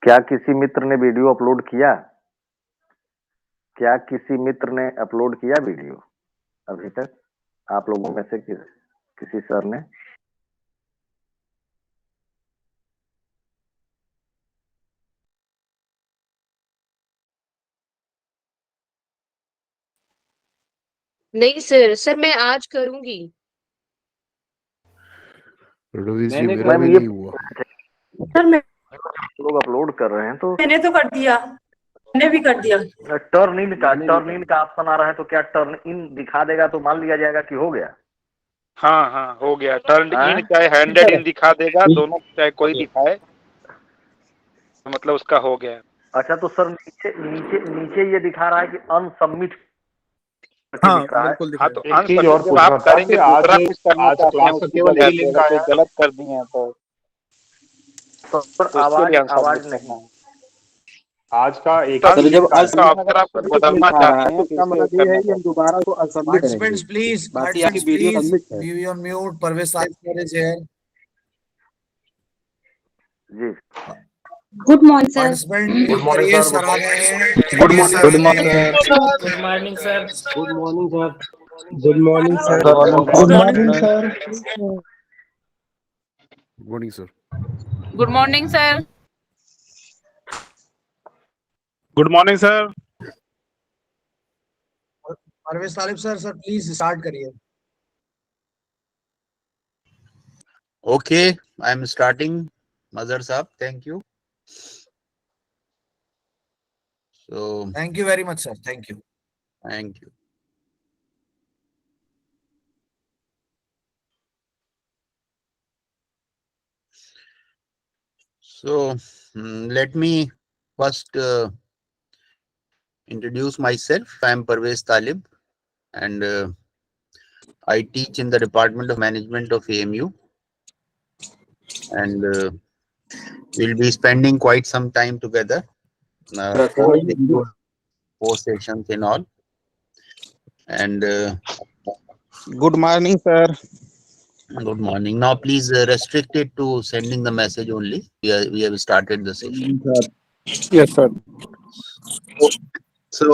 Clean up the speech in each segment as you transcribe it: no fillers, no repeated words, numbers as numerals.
क्या किसी मित्र ने वीडियो अपलोड किया? क्या किसी मित्र ने अपलोड किया वीडियो अभी तक? आप लोगों में से किसी सर ने? नहीं सर, सर मैं आज करूंगी। रवीश जी मैम मेरा भी ये नहीं हुआ। सर मैं लोग अपलोड कर रहे हैं तो मैंने तो कर दिया, मैंने भी कर दिया। टर्न इन का ऑप्शन आ रहा है, तो क्या टर्न इन दिखा देगा तो मान लिया जाएगा कि हो गया? हाँ हाँ हो गया। टर्न हाँ? इन चाहे हैंडेड इन दिखा देगा, दोनों चाहे कोई दिखाए, तो मतलब उसका हो गया। अच्छा, तो सर नीचे नीचे नीचे ये दिखा रहा है कि अनसबमिट हाँ दिख रहा है। बिल्कुल हाँ दिखाई तो देगा। एक चीज और अनसबमिट आप पूछना था करेंगे, कि आज दूसरा कुछ करना चाहते हैं, क्लास का उसकी केवल जगह एक पे लिंक अगर आया कोई गलत कर दिए हैं तो सर उसके लिए आवाज अनसबमिट करना नहीं। है। आज का एक सर ही जब लिंक का ऑप्शन आप बदलना चाहते हैं, फिर से करना चाहते हैं। दोबारा को सबमिट करेंगे। Participants please be on mute. Parvesh Sahib is here. जी good morning sir. Participant mute करिए, सर आ गए हैं। Good morning good morning sir. Good morning sir. Good morning sir. Good morning sir. Good morning sir. Good morning sir. Good morning sir. Good morning sir. Parvesh Sahib sir please start करिए। Okay, I am starting. Mazhar Saab, thank you. So, thank you very much sir, thank you. thank you. So, let me first introduce myself. I am Parvez Talib, and I teach in the Department of Management of AMU, and we'll be spending quite some time together. Four sessions in all, and good morning sir. good morning. Now, please restrict it to sending the message only. We have started the session. Yes sir. So,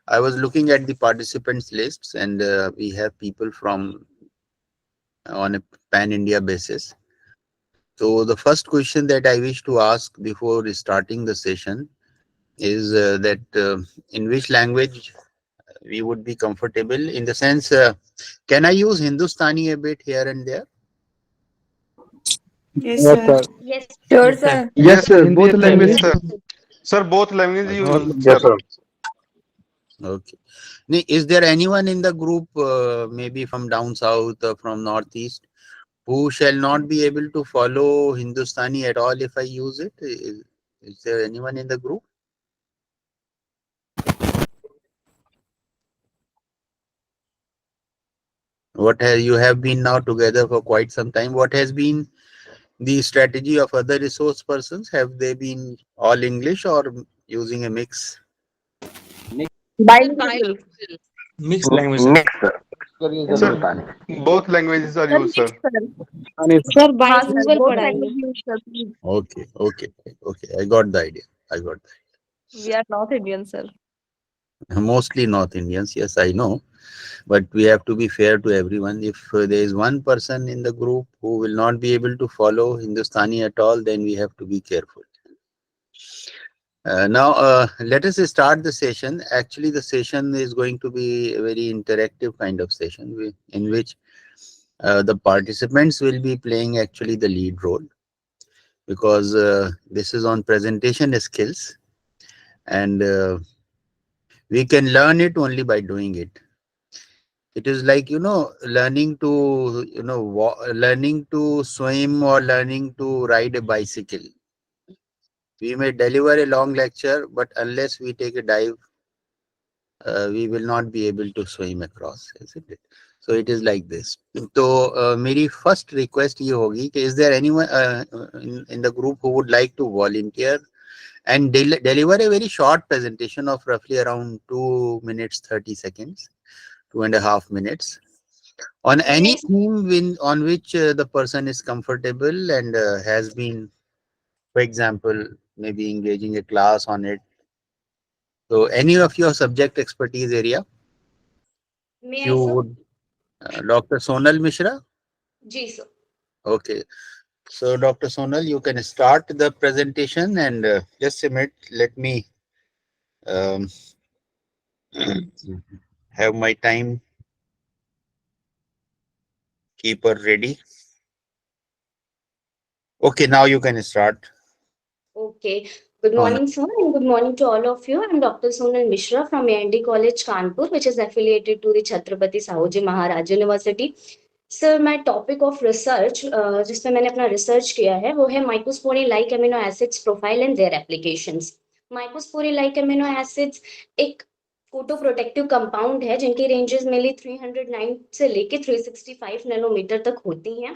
I was looking at the participants lists, and we have people from on a pan-India basis. So the first question that I wish to ask before starting the session is that in which language we would be comfortable, in the sense, can I use Hindustani a bit here and there? Yes sir. Yes Sure sir. Yes sir. Both languages. Sir both language use Yes, sir. Okay. Is there anyone in the group, maybe from down south or from northeast, who shall not be able to follow Hindustani at all if I use it? Is there anyone in the group? You have been now together for quite some time. What has been the strategy of other resource persons? Have they been all English or using a mix? bilingual. Mixed language. Mix sir Hindustani. Both languages are use sir. Sir bilingual both पढ़ाएंगे। language use sir, please. Okay. I got the idea. We are North Indian sir. Mostly North Indians, yes, I know. But we have to be fair to everyone. If there is one person in the group who will not be able to follow Hindustani at all, then we have to be careful. Now, let us start the session. Actually, the session is going to be a very interactive kind of session in which the participants will be playing actually the lead role, because this is on presentation skills, and we can learn it only by doing it. It is like, learning to, learning to swim or learning to ride a bicycle. We may deliver a long lecture, but unless we take a dive, we will not be able to swim across, isn't it? So it is like this. So मेरी first request ये होगी कि is there anyone in the group who would like to volunteer and deliver a very short presentation of roughly around 2 minutes 30 seconds, 2.5 minutes, on any theme on which the person is comfortable and has been For example, maybe engaging a class on it. So any of your subject expertise area, May I, you sir? would, Dr. Sonal Mishra. Ji sir. Okay. So Dr. Sonal, you can start the presentation, and just a minute, let me um, have my time keeper ready. Okay, now you can start. Okay. Good Sonal. morning, sir, and good morning to all of you. I'm Dr. Sonal Mishra from AND College, Kanpur, which is affiliated to the Chhatrapati Sahuji Maharaj University. Sir my topic of research जिसमें मैंने अपना research किया है वो है mycosporine like amino acids profile and their applications. Mycosporine like amino acids एक photo protective compound है जिनकी रेंजेस मेनली 309 से लेके 365 नैनोमीटर तक होती हैं।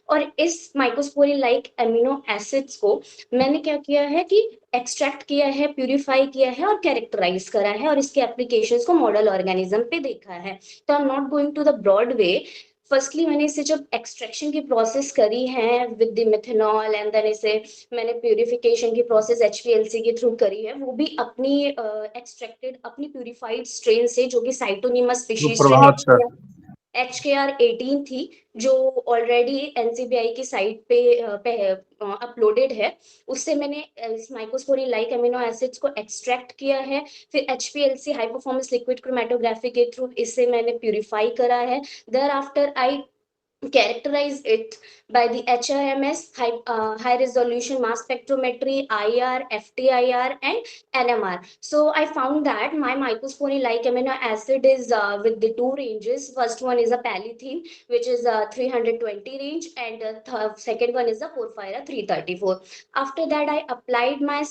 और इस माइकोस्पोरी लाइक अमीनो एसिड्स को मैंने क्या किया है कि एक्सट्रैक्ट किया है, प्यूरिफाई किया है और कैरेक्टराइज करा है और इसके एप्लीकेशंस को मॉडल ऑर्गेनिज्म पे देखा है। तो I am not going to the broad way. Firstly मैंने इसे जब एक्सट्रैक्शन की प्रोसेस करी है with the methanol and then इसे मैंने प्यूरिफिकेशन की प्रोसेस HPLC के थ्रू करी है, वो भी अपनी एक्सट्रैक्टेड अपनी प्यूरिफाइड स्ट्रेन से जो कि साइटोनिमस स्पीशीज से HKR18 थी जो ऑलरेडी NCBI की साइट पे अपलोडेड है। उससे मैंने इस माइकोस्पोरी लाइक अमीनो एसिड्स को एक्सट्रैक्ट किया है, फिर HPLC high performance liquid chromatography के थ्रू इसे मैंने प्यूरिफाई करा है। Thereafter I characterize it by the HRMS, high resolution mass spectrometry, IR, FTIR and NMR. So I found that my mycospori like amino acid is with the two ranges. First one is a pallithine which is 320 range and second one is a porphyra 334. After that I applied my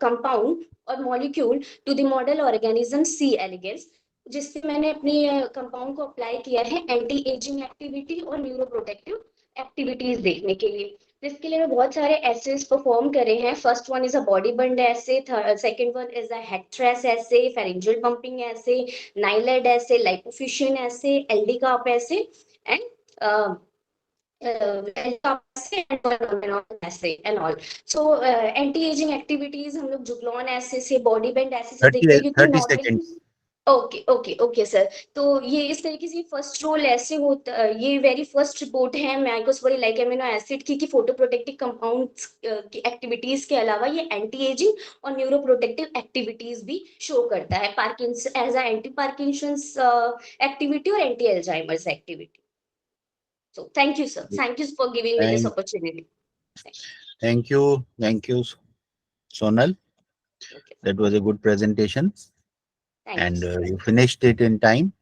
compound or molecule to the model organism C. elegans जिससे मैंने अपनी compound को apply किया है anti ageing activity और neuroprotective activities देखने के लिए। जिसके लिए मैं बहुत सारे एसेस परफॉर्म करे हैं। First one is a body bend assay, second one is a head thrash assay, pharyngeal pumping assay, Nile red assay, lipofuscin assay, aldicarb assay and and all. So anti aging activities हम लोग जुगलॉन एसे से, body bend एसे से देखते हैं क्योंकि 30 normally seconds. Okay sir. तो ये इस तरीके से फर्स्ट रोल ऐसे होता, ये वेरी फर्स्ट रिपोर्ट है माइकोस्पोरी लाइक अमीनो एसिड की कि फोटो प्रोटेक्टिव कंपाउंड्स की एक्टिविटीज के अलावा ये एंटी एजिंग और न्यूरो प्रोटेक्टिव एक्टिविटीज भी शो करता है, Parkinson as a anti Parkinson's activity और anti Alzheimer's activity. So thank you sir, thank you for giving me this opportunity. Thank you, Sonal. Okay. That was a good presentation. Thank And you. you finished it in time.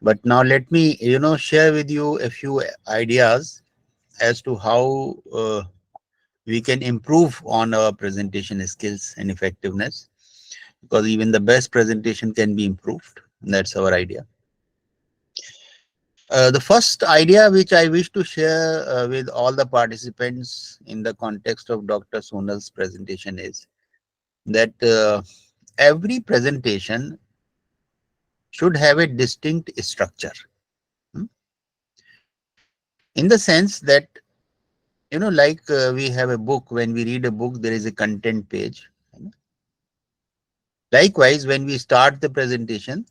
But now let me, share with you a few ideas as to how we can improve on our presentation skills and effectiveness, because even the best presentation can be improved. That's our idea. The first idea which I wish to share with all the participants in the context of Dr. Sonal's presentation is that every presentation should have a distinct structure. In the sense that, like we have a book, when we read a book, there is a content page. Likewise, when we start the presentation,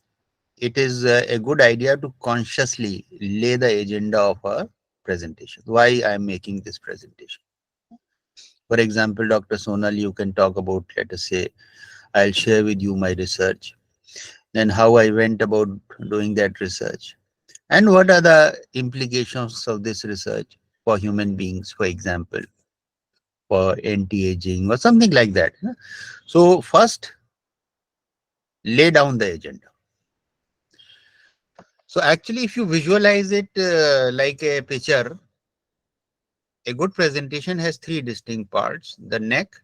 it is a good idea to consciously lay the agenda of our presentation. Why I am making this presentation. For example, Dr. Sonal, you can talk about, let us say, I'll share with you my research, then how I went about doing that research, and what are the implications of this research for human beings, for example, for anti-aging or something like that. So first, lay down the agenda. So actually, if you visualize it like a picture, a good presentation has three distinct parts: the neck,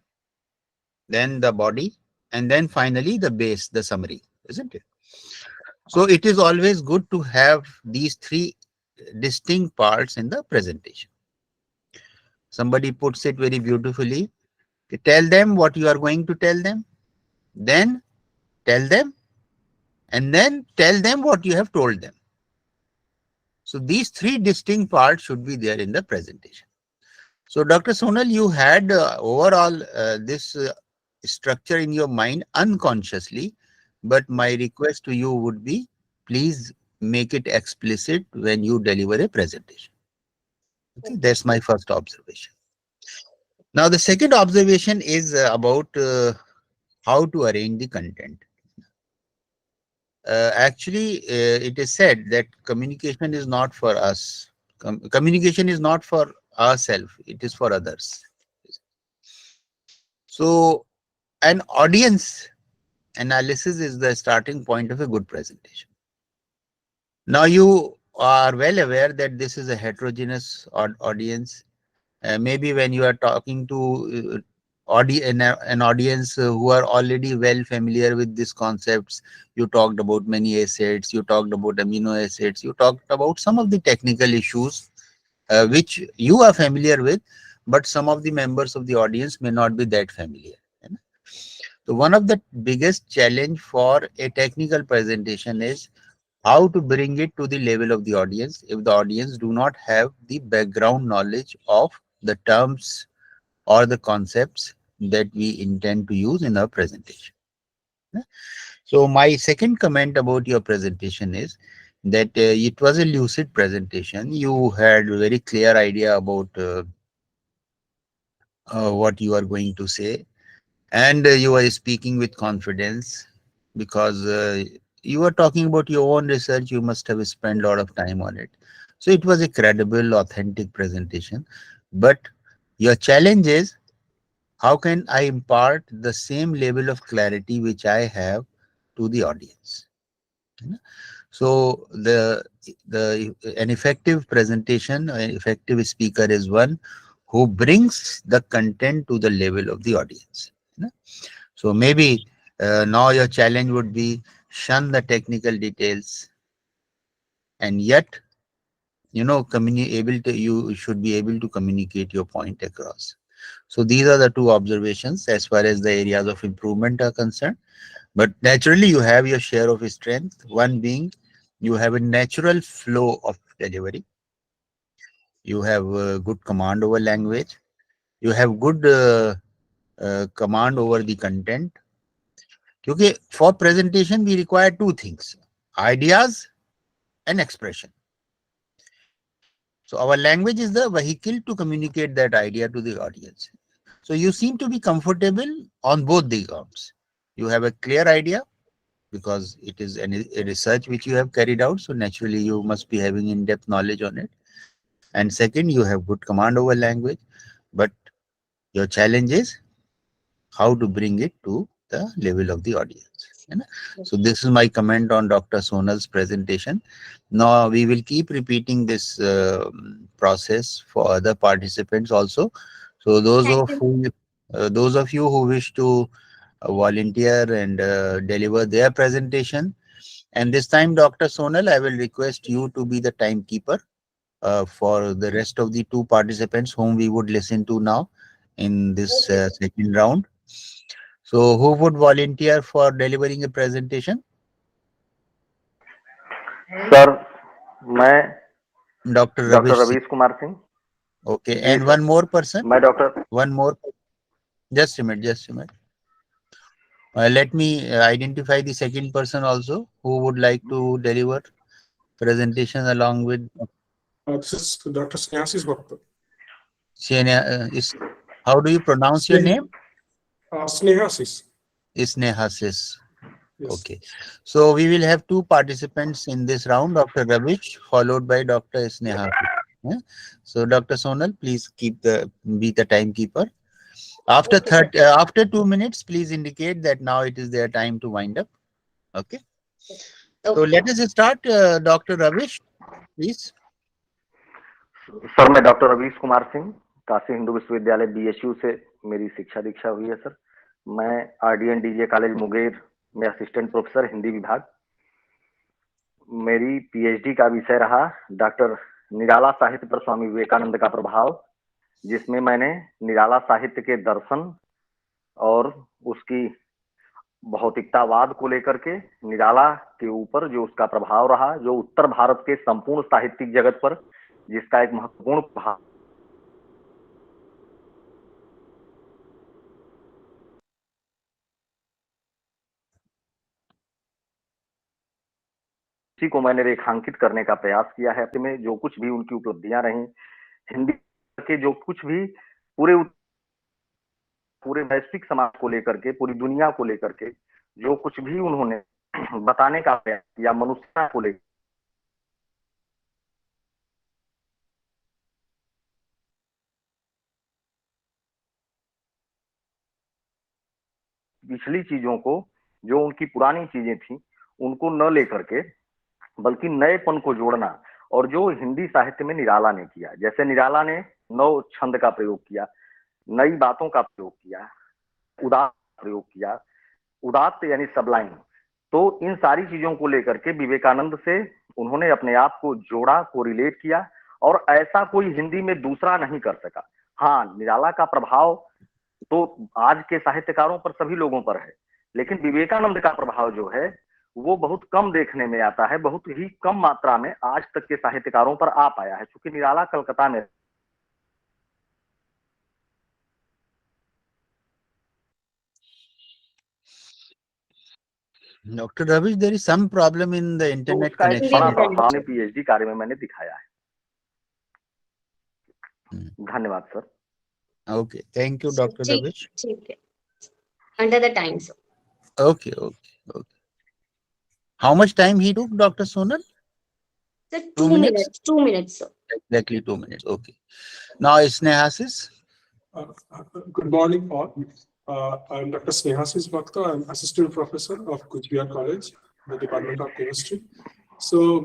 then the body, and then finally the base, the summary, isn't it? So it is always good to have these three distinct parts in the presentation. Somebody puts it very beautifully. Tell them what you are going to tell them, then tell them, and then tell them what you have told them. So these three distinct parts should be there in the presentation. So, Dr. Sonal, you had overall this structure in your mind unconsciously, but my request to you would be, please make it explicit when you deliver a presentation. Okay, that's my first observation. Now, the second observation is about how to arrange the content. Actually, it is said that communication is not for us. Communication is not for ourselves, it is for others. So, an audience analysis is the starting point of a good presentation. Now, you are well aware that this is a heterogeneous audience. Maybe when you are talking to an audience who are already well familiar with these concepts, you talked about many acids, you talked about amino acids, you talked about some of the technical issues which you are familiar with, but some of the members of the audience may not be that familiar. So one of the biggest challenge for a technical presentation is how to bring it to the level of the audience if the audience do not have the background knowledge of the terms or the concepts that we intend to use in our presentation. So my second comment about your presentation is that it was a lucid presentation. You had a very clear idea about what you are going to say, and you are speaking with confidence because you are talking about your own research. You must have spent a lot of time on it. So it was a credible, authentic presentation. But your challenge is, how can I impart the same level of clarity which I have to the audience? So an effective presentation, an effective speaker is one who brings the content to the level of the audience. So maybe now your challenge would be shun the technical details, and yet, you should be able to communicate your point across. So these are the two observations as far as the areas of improvement are concerned. But naturally, you have your share of strength. One being, you have a natural flow of delivery. You have good command over language. You have good command over the content. Okay, for presentation, we require two things: ideas and expression. So our language is the vehicle to communicate that idea to the audience. So you seem to be comfortable on both the grounds. You have a clear idea because it is a research which you have carried out. So naturally, you must be having in-depth knowledge on it. And second, you have good command over language. But your challenge is how to bring it to the level of the audience. So this is my comment on Dr. Sonal's presentation. Now we will keep repeating this process for other participants also. So those of you who wish to volunteer and deliver their presentation, and this time, Dr. Sonal, I will request you to be the timekeeper for the rest of the two participants whom we would listen to now in this second round. So who would volunteer for delivering a presentation? Sir मैं Dr. Doctor Ravish. Ravish Kumar Singh. Okay, जी and sir. one more person. मैं doctor. One more. Just a minute. Let me identify the second person also who would like to deliver presentation along with. This is Dr. Snehasis Bhakta. How do you pronounce your name? Snehasis. Snehasis. Yes. Okay. So we will have two participants in this round, Dr. Ravish, followed by Dr. Snehasis. Yeah? So Dr. Sonal, please be the timekeeper. After 2 minutes, please indicate that now it is their time to wind up. Okay. So let us start. Dr. Ravish, please. Sir मैं doctor Ravish Kumar Singh, Kashi Hindu विश्वविद्यालय BHU से मेरी शिक्षा दीक्षा हुई है sir. मैं RDN DJ college Munger में assistant professor Hindi विभाग. मेरी पीएचडी का विषय रहा डॉक्टर निराला साहित्य पर स्वामी विवेकानंद का प्रभाव, जिसमें मैंने निराला साहित्य के दर्शन और उसकी भौतिकतावाद को लेकर के निराला के ऊपर जो उसका प्रभाव रहा, जो उत्तर भारत के संपूर्ण साहित्यिक जगत पर जिसका एक महत्वपूर्ण प्रभाव उसी को मैंने रेखांकित करने का प्रयास किया है में जो कुछ भी उनकी उपलब्धियां रही हिंदी के जो कुछ भी पूरे वैश्विक समाज को लेकर के पूरी दुनिया को लेकर के जो कुछ भी उन्होंने बताने का प्रयास किया मनुष्यता को लेकर पिछली चीजों को जो उनकी पुरानी चीजें थी उनको न लेकर के बल्कि नएपन को जोड़ना और जो हिंदी साहित्य में निराला ने किया जैसे निराला ने नव छंद का प्रयोग किया नई बातों का प्रयोग किया उदात्त प्रयोग किया उदात्त यानी सबलाइन तो इन सारी चीजों को लेकर के विवेकानंद से उन्होंने अपने आप को जोड़ा को रिलेट किया और ऐसा कोई हिंदी में दूसरा नहीं कर सका हाँ निराला का प्रभाव तो आज के साहित्यकारों पर सभी लोगों पर है लेकिन विवेकानंद का प्रभाव जो है वो बहुत कम देखने में आता है बहुत ही कम मात्रा में आज तक के साहित्यकारों पर आ पाया है क्योंकि निराला कलकत्ता में Dr. Ravish, there is some problem in the internet connection. अपने पीएचडी कार्य में मैंने दिखाया है धन्यवाद sir Okay, thank you, Dr. Ravish. Under the time, sir. Okay. How much time he took, Dr. Sonal? Sir, 2 minutes. 2 minutes, sir. Exactly 2 minutes. Okay. Now, Snehasis. Good morning, all. I'm Dr. Snehasis Bhakta. I'm Assistant Professor of Kuch Bihar College, the Department of Chemistry. So,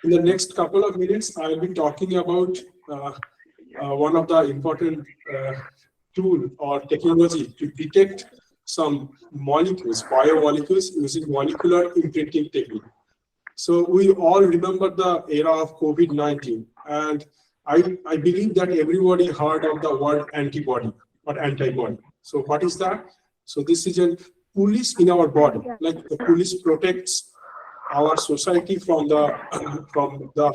in the next couple of minutes, I'll be talking about one of the important tool or technology to detect some molecules, biomolecules using molecular imprinting technique. So we all remember the era of COVID-19, and I believe that everybody heard of the word antibody or antibody. So what is that? So this is a police in our body, like the police protects our society from the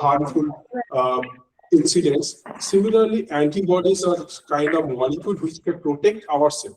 harmful incidents. Similarly, antibodies are kind of molecule which can protect ourselves.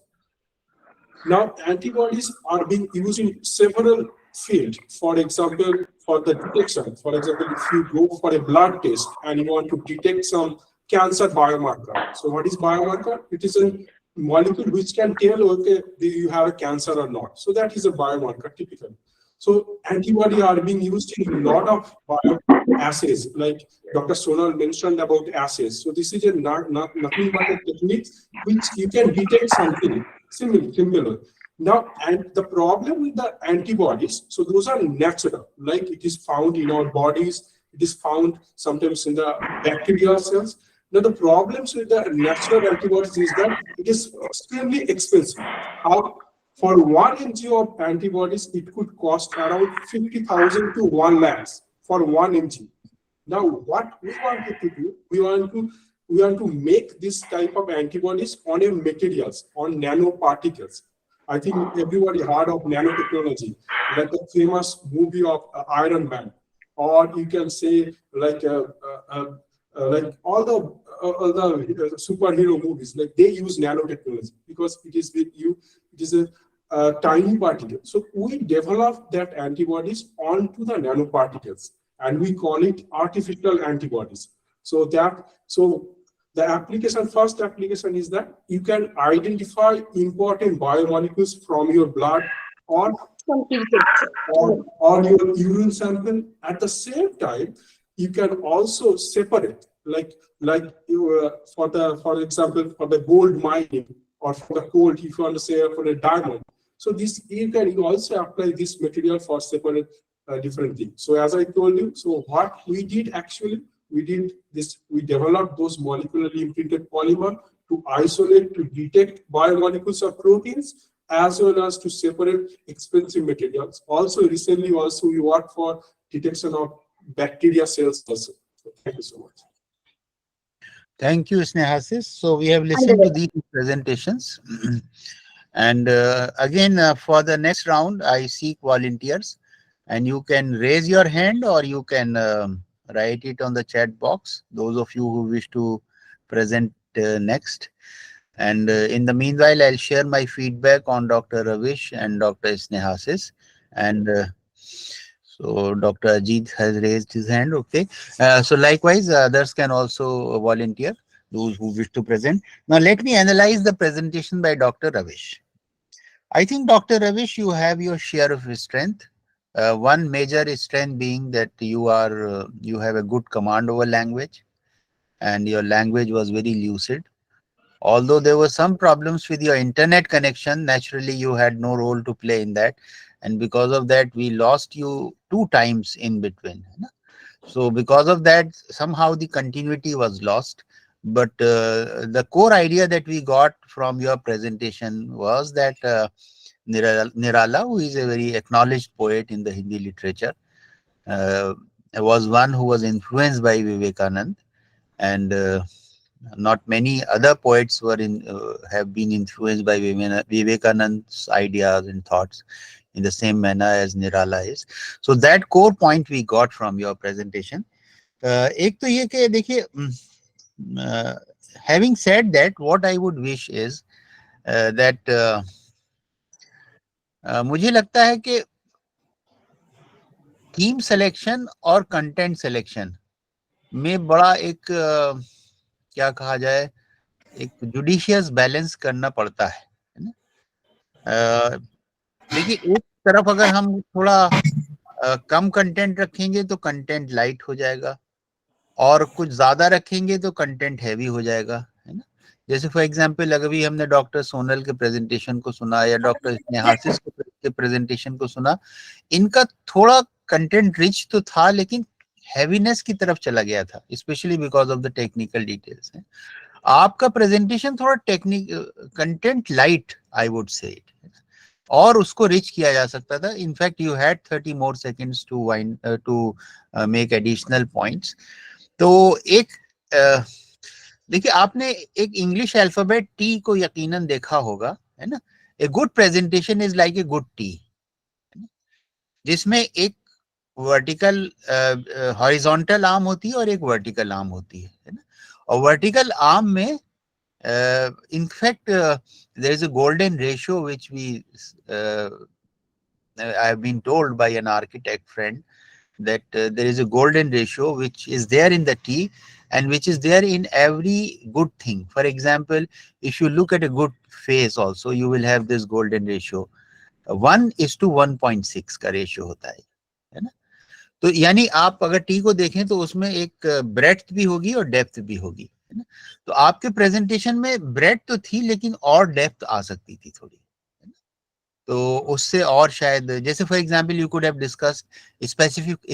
Now, antibodies are being used in several fields. For example, for the detection. For example, if you go for a blood test and you want to detect some cancer biomarker. So what is biomarker? It is a molecule which can tell, okay, do you have a cancer or not. So that is a biomarker typically. So antibodies are being used in a lot of bioassays, like Dr. Sonal mentioned about assays. So this is nothing but a technique which you can detect something similar. Now, and the problem with the antibodies, so those are natural, like it is found in our bodies, it is found sometimes in the bacterial cells. Now, the problems with the natural antibodies is that it is extremely expensive. How? For 1 mg of antibodies, it could cost around 50,000 to 1 lakh for 1 mg. Now, what we wanted to do, we want to make this type of antibodies on a materials, on nanoparticles. I think everybody heard of nanotechnology, like the famous movie of Iron Man, or you can say like all the superhero movies, like they use nanotechnology because it is with you. It is a tiny particle. So we developed that antibodies onto the nanoparticles, and we call it artificial antibodies. So the first application is that you can identify important biomolecules from your blood or your urine sample. At the same time, you can also separate, for example, for the gold mining or for the gold, if you want to say for a diamond. So you also apply this material for separate different things. So as I told you, so what we did actually, we developed those molecularly imprinted polymer to isolate, to detect biomolecules of proteins, as well as to separate expensive materials. Also, recently, we work for detection of bacteria cells also. So thank you so much. Thank you, Snehasis. So we have listened to these presentations. And again, for the next round, I seek volunteers. And you can raise your hand or you can write it on the chat box, those of you who wish to present next. And in the meanwhile, I'll share my feedback on Dr. Ravish and Dr. Snehasis. And so So Dr. Ajit has raised his hand. Okay. So likewise, others can also volunteer, those who wish to present. Now let me analyze the presentation by Dr. Ravish. I think, Dr. Ravish, you have your share of strength. One major strength being that you have a good command over language, and your language was very lucid. Although there were some problems with your internet connection, naturally you had no role to play in that, and because of that we lost you 2 times in between. So because of that, somehow the continuity was lost. But the core idea that we got from your presentation was that Nirala, who is a very acknowledged poet in the Hindi literature, was one who was influenced by Vivekanand, and not many other poets have been influenced by Vivekanand's ideas and thoughts in the same manner as Nirala is. So that core point we got from your presentation. एक तो ये कि देखिए, having said that, what I would wish is that मुझे लगता है कि theme selection और कंटेंट सिलेक्शन में बड़ा एक क्या कहा जाए, एक जुडिशियस बैलेंस करना पड़ता है ना। देखिए, एक तरफ अगर हम थोड़ा कम कंटेंट रखेंगे तो कंटेंट लाइट हो जाएगा, और कुछ ज्यादा रखेंगे तो कंटेंट हैवी हो जाएगा, है ना। जैसे फॉर एग्जांपल अगर भी हमने डॉक्टर सोनल के प्रेजेंटेशन को सुना या डॉक्टर स्नेहासिस के प्रेजेंटेशन को सुना, इनका थोड़ा कंटेंट रिच तो था लेकिन हैवीनेस की तरफ चला गया था, specially because of the technical details. आपका प्रेजेंटेशन थोड़ा content light I would say it, और उसको रिच किया जा सकता था। In fact you had 30 more seconds to make additional points. तो एक देखिए, आपने एक इंग्लिश अल्फाबेट टी को यकीनन देखा होगा, है ना। ए good presentation is like a good T, जिसमें एक वर्टिकल हॉरिजॉन्टल आर्म होती है और एक वर्टिकल आर्म होती है ना। और वर्टिकल आर्म में in fact there is a golden ratio which I have been told by an architect friend that there is a golden ratio which is there in the T and which is there in every good thing. For example, if you look at a good face also, you will have this golden ratio. 1:1.6 का ratio होता है ना। तो यानी आप अगर T को देखें तो उसमें एक ब्रेड्थ भी होगी और डेप्थ भी होगी, है ना। तो आपके प्रेजेंटेशन में ब्रेड्थ तो थी लेकिन और डेप्थ आ सकती थी थोड़ी, है ना। तो उससे और शायद, जैसे for example you could have discussed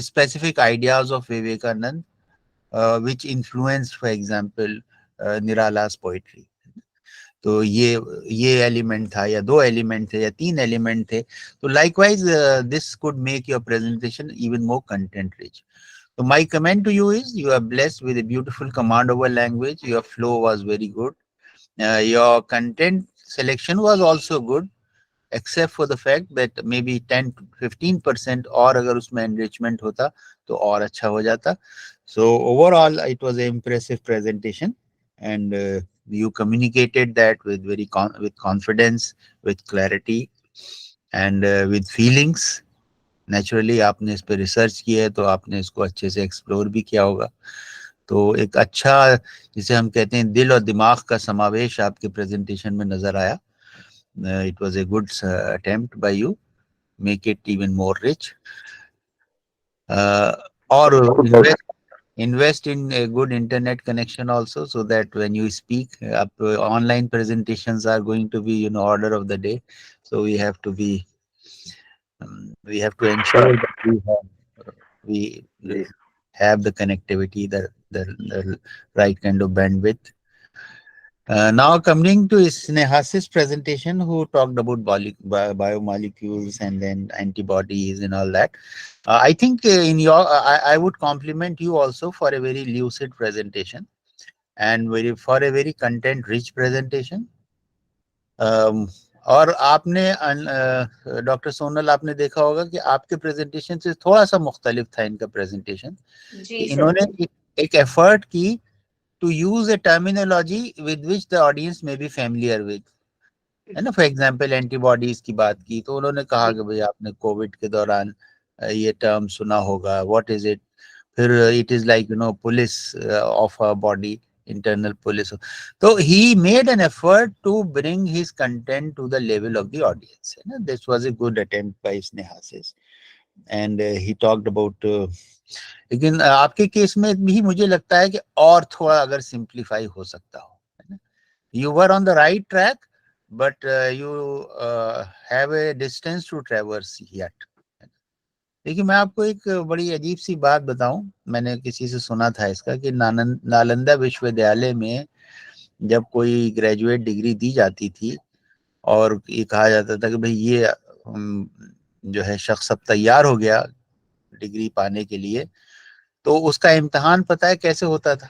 specific ideas of Vivekananda which influenced for example Nirala's poetry. तो ये एलिमेंट था या 2 एलिमेंट थे या 3 एलिमेंट थे। तो likewise this could make your presentation even more content rich. So my comment to you is you are blessed with a beautiful command over language. Your flow was very good. Your content selection was also good, except for the fact that maybe 10 to 15% और अगर उसमें enrichment होता तो और अच्छा हो जाता। So overall it was an impressive presentation, and you communicated that with with confidence, with clarity, and with feelings. Naturally आपने इस पे रिसर्च किया है तो आपने इसको अच्छे से एक्सप्लोर भी किया होगा। तो एक अच्छा, जिसे हम कहते हैं दिल और दिमाग का समावेश आपके प्रेजेंटेशन में नजर आया। It was a good attempt bye you, make it even more rich, और invest in a good internet connection also, so that when you speak, online presentations are going to be order of the day, so we have to ensure that we have the connectivity, the right kind of bandwidth. Now coming to Snehasis presentation, who talked about biomolecules and then antibodies and all that. I think I would compliment you also for a very lucid presentation and for a very content rich presentation. और आपने doctor Sonal, आपने देखा होगा कि आपके presentation से थोड़ा सा मुख्तलिफ था इनका प्रेजेंटेशन। इन्होंने एक एफर्ट की to use a terminology with which the audience may be familiar with, है ना। फॉर एग्जाम्पल एंटीबॉडीज की बात की तो उन्होंने कहा कि भाई आपने कोविड के दौरान ये टर्म सुना होगा, व्हाट इज इट, फिर it is like police of a body, internal police. So he made an effort to bring his content to the level of the audience. This was a good attempt by Snehasis, and he talked about लेकिन आपके case में भी मुझे लगता है कि और थोड़ा अगर सिंप्लीफाई हो सकता हो, है ना. You were on the right track, but you have a distance to traverse yet. देखिए मैं आपको एक बड़ी अजीब सी बात बताऊं, मैंने किसी से सुना था इसका कि नालंदा विश्वविद्यालय में जब कोई ग्रेजुएट डिग्री दी जाती थी और ये कहा जाता था कि भाई ये जो है शख्स अब तैयार हो गया डिग्री पाने के लिए, तो उसका इम्तिहान पता है कैसे होता था?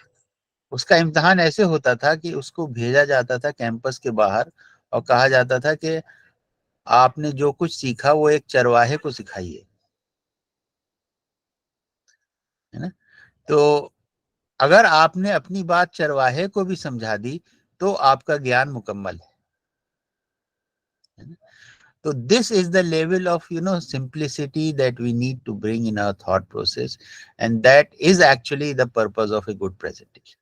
उसका इम्तिहान ऐसे होता था कि उसको भेजा जाता था कैंपस के बाहर और कहा जाता था कि आपने जो कुछ सीखा वो एक चरवाहे को सिखाइए, है ना. तो अगर आपने अपनी बात चरवाहे को भी समझा दी तो आपका ज्ञान मुकम्मल है ना. तो this is the level of simplicity that we need to bring in our thought process, and that is actually the purpose of a good presentation.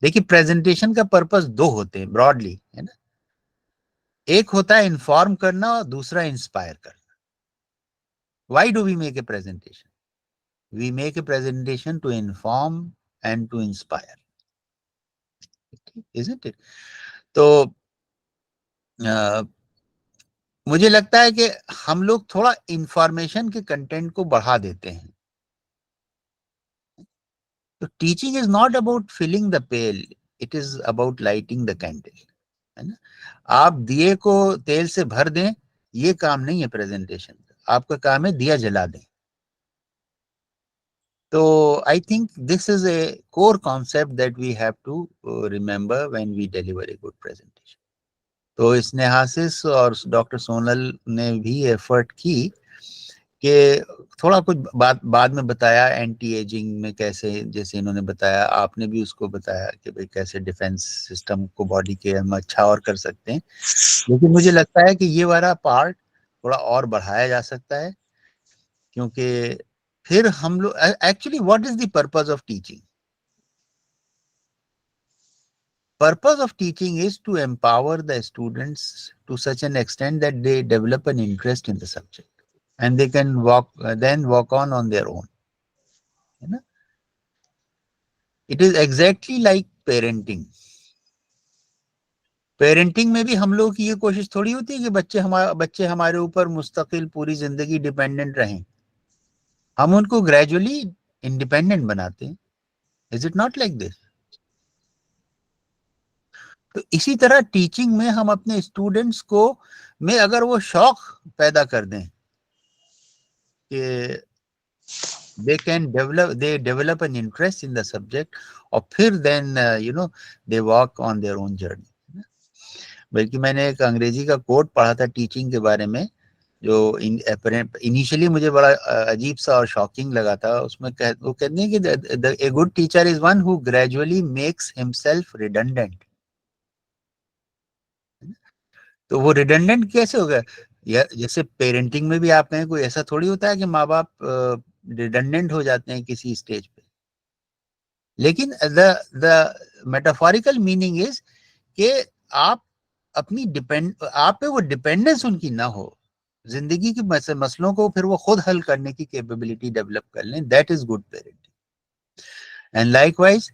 देखिए प्रेजेंटेशन का पर्पस दो होते हैं ब्रॉडली, है ना. एक होता है इन्फॉर्म करना और दूसरा इंस्पायर करना. Why do we make a presentation? We make a presentation to inform and to inspire, isn't it? तो मुझे लगता है कि हम लोग थोड़ा इंफॉर्मेशन के कंटेंट को बढ़ा देते हैं. तो teaching is not about filling the pail, it is about lighting the candle, है ना. आप दिए को तेल से भर दें, ये काम नहीं है प्रेजेंटेशन का. आपका काम है दिया जला दें. तो I think this is a core concept that we have to remember when we deliver a good presentation. तो स्नेहासिस और डॉक्टर सोनल ने भी एफर्ट की कि थोड़ा कुछ बाद में बताया एंटी एजिंग में कैसे, जैसे इन्होंने बताया, आपने भी उसको बताया कि भाई कैसे डिफेंस सिस्टम को बॉडी के हम अच्छा और कर सकते हैं. लेकिन मुझे लगता है कि ये वाला पार्ट थोड़ा और बढ़ाया जा सकता है, क्योंकि फिर हम लोग actually what is the purpose of teaching? Purpose of teaching is to empower the students to such an extent that they develop an interest in the subject and they can then walk on their own, है ना. It is exactly like parenting. Parenting में भी हम लोग की ये कोशिश थोड़ी होती है कि बच्चे हमारे ऊपर मुस्तकिल पूरी जिंदगी डिपेंडेंट रहें. हम उनको ग्रेजुअली इंडिपेंडेंट बनाते हैं. Is it not like this? तो इसी तरह टीचिंग में हम अपने स्टूडेंट्स को में अगर वो शौक पैदा कर दें कि they develop an interest in the subject, और फिर then they walk on their own journey. बल्कि मैंने एक अंग्रेजी का कोट पढ़ा था टीचिंग के बारे में जो इनिशियली मुझे बड़ा अजीब सा और शॉकिंग लगा था. उसमें वो कहते हैं कि a good teacher is one who gradually makes himself redundant. तो वो रिडंडेंट कैसे हो गया? जैसे पेरेंटिंग में भी आप कहें, कोई ऐसा थोड़ी होता है कि माँ बाप रिडंडेंट हो जाते हैं किसी स्टेज पे. लेकिन द मेटाफोरिकल मीनिंग इज कि आप अपनी आप पे वो डिपेंडेंस उनकी ना हो, जिंदगी के मसलों को फिर वो खुद हल करने की कैपेबिलिटी डेवलप कर लें. That is good parenting. And likewise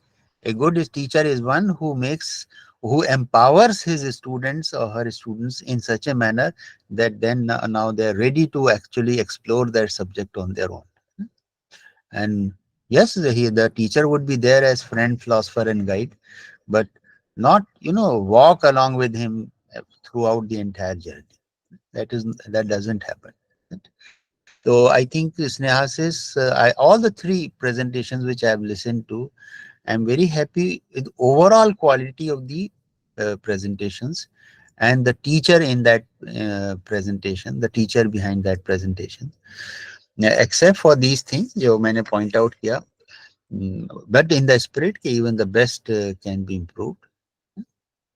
a good teacher is one who empowers his students or her students in such a manner that then now they're ready to actually explore their subject on their own. And yes, the teacher would be there as friend, philosopher and guide, but not walk along with him throughout the entire journey. That doesn't happen. So I think Snehasis, all the three presentations which I have listened to, I'm very happy with overall quality of the presentations and the teacher in that presentation, the teacher behind that presentation, except for these things जो मैंने point out किया, but in the spirit कि even the best can be improved.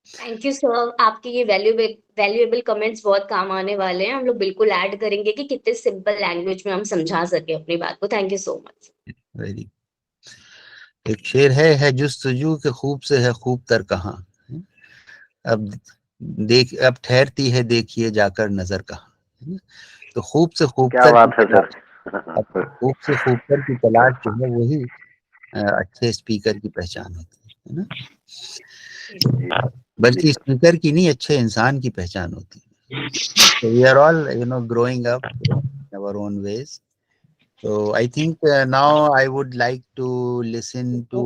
Thank you sir, आपके ये valuable comments बहुत काम आने वाले हैं। हम लोग बिल्कुल ऐड करेंगे कि कितने सिंपल लैंग्वेज में हम समझा सके अपनी बात को। Thank you so much. Very. एक शेर है जुस्तजू के खूब से है खूब तर कहाँ, अब अब ठहरती है देखिए जाकर नजर कहाँ। तो खूब से खूब क्या तर बात है सर। अब खूब से खूब तर की तलाश जो है वही अच्छे स्पीकर की पहचान होती है ना, बल्कि स्पीकर की नहीं, अच्छे इंसान की पहचान होती है। So we are all, growing up in our own ways. So I think now I would like to listen to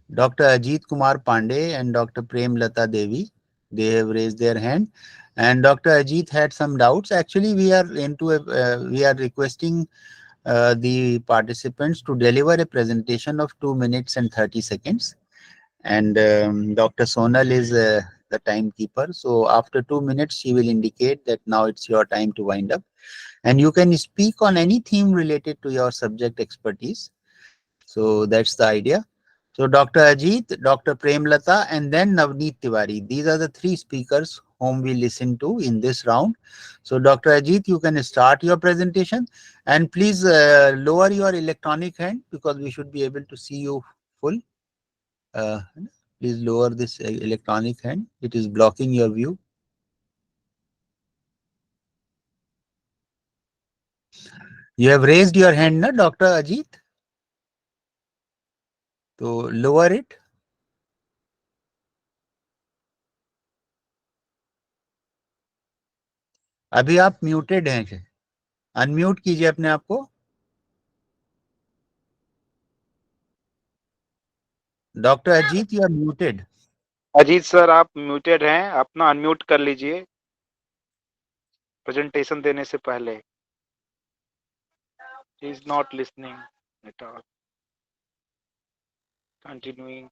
Dr. Ajit Kumar Pandey and Dr. Prem Lata Devi. They have raised their hand, and Dr. Ajit had some doubts. Actually, we are requesting the participants to deliver a presentation of 2 minutes and 30 seconds. And Dr. Sonal is the timekeeper. So after 2 minutes, she will indicate that now it's your time to wind up. And you can speak on any theme related to your subject expertise. So that's the idea. So Dr. Ajit, Dr. Premlata, and then Navneet Tiwari. These are the three speakers whom we listen to in this round. So Dr. Ajit, you can start your presentation, and please lower your electronic hand because we should be able to see you full. Please lower this electronic hand. It is blocking your view. You have raised your hand, na, Dr. Ajit? So lower it. अभी आप muted हैं, unmute कीजिए अपने आप को। Doctor Ajit, you are muted. Ajit sir आप muted हैं, अपना अनम्यूट कर लीजिए प्रेजेंटेशन देने से पहले। He is not listening at all. Continuing.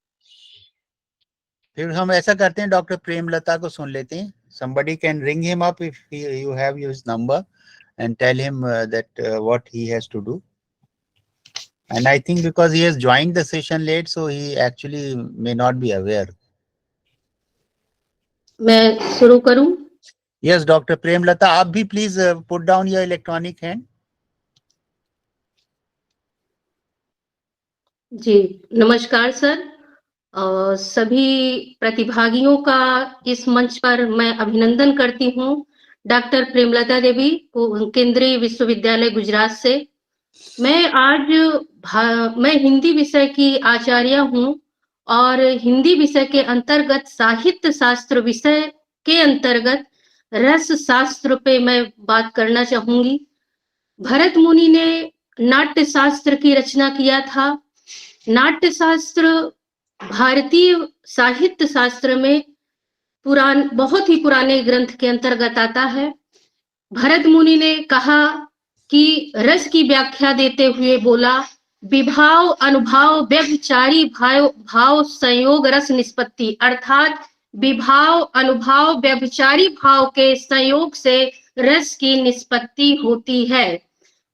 फिर हम ऐसा करते हैं, डॉक्टर प्रेमलता को सुन लेते हैं। somebody can ring him up if you have his number and tell him that what he has to do. And I think because he has joined the session late, so he actually may not be aware. मैं शुरू करूं? Yes, Dr. Premlata, आप भी please put down your electronic hand. जी नमस्कार sir. सभी प्रतिभागियों का इस मंच पर मैं अभिनंदन करती हूं। डॉक्टर प्रेमलता देवी को केंद्रीय विश्वविद्यालय गुजरात से। मैं हिंदी विषय की आचार्य हूं और हिंदी विषय के अंतर्गत साहित्य शास्त्र विषय के अंतर्गत रस शास्त्र पे मैं बात करना चाहूंगी। भरत मुनि ने नाट्य शास्त्र की रचना किया था। नाट्य शास्त्र भारतीय साहित्य शास्त्र में बहुत ही पुराने ग्रंथ के अंतर्गत आता है। भरत मुनि ने कहा कि रस की व्याख्या देते हुए बोला, विभाव अनुभाव व्यभिचारी भाव संयोग रस निष्पत्ति, अर्थात विभाव अनुभाव व्यभिचारी भाव के संयोग से रस की निष्पत्ति होती है।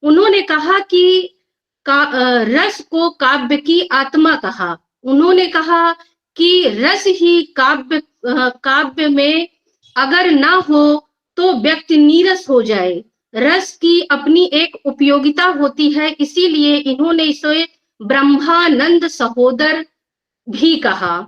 उन्होंने कहा कि रस को काव्य की आत्मा कहा। उन्होंने कहा कि रस ही काव्य में अगर ना हो तो व्यक्ति नीरस हो जाए। रस की अपनी एक उपयोगिता होती है, इसीलिए इन्होंने इसे ब्रह्मानंद सहोदर भी कहा।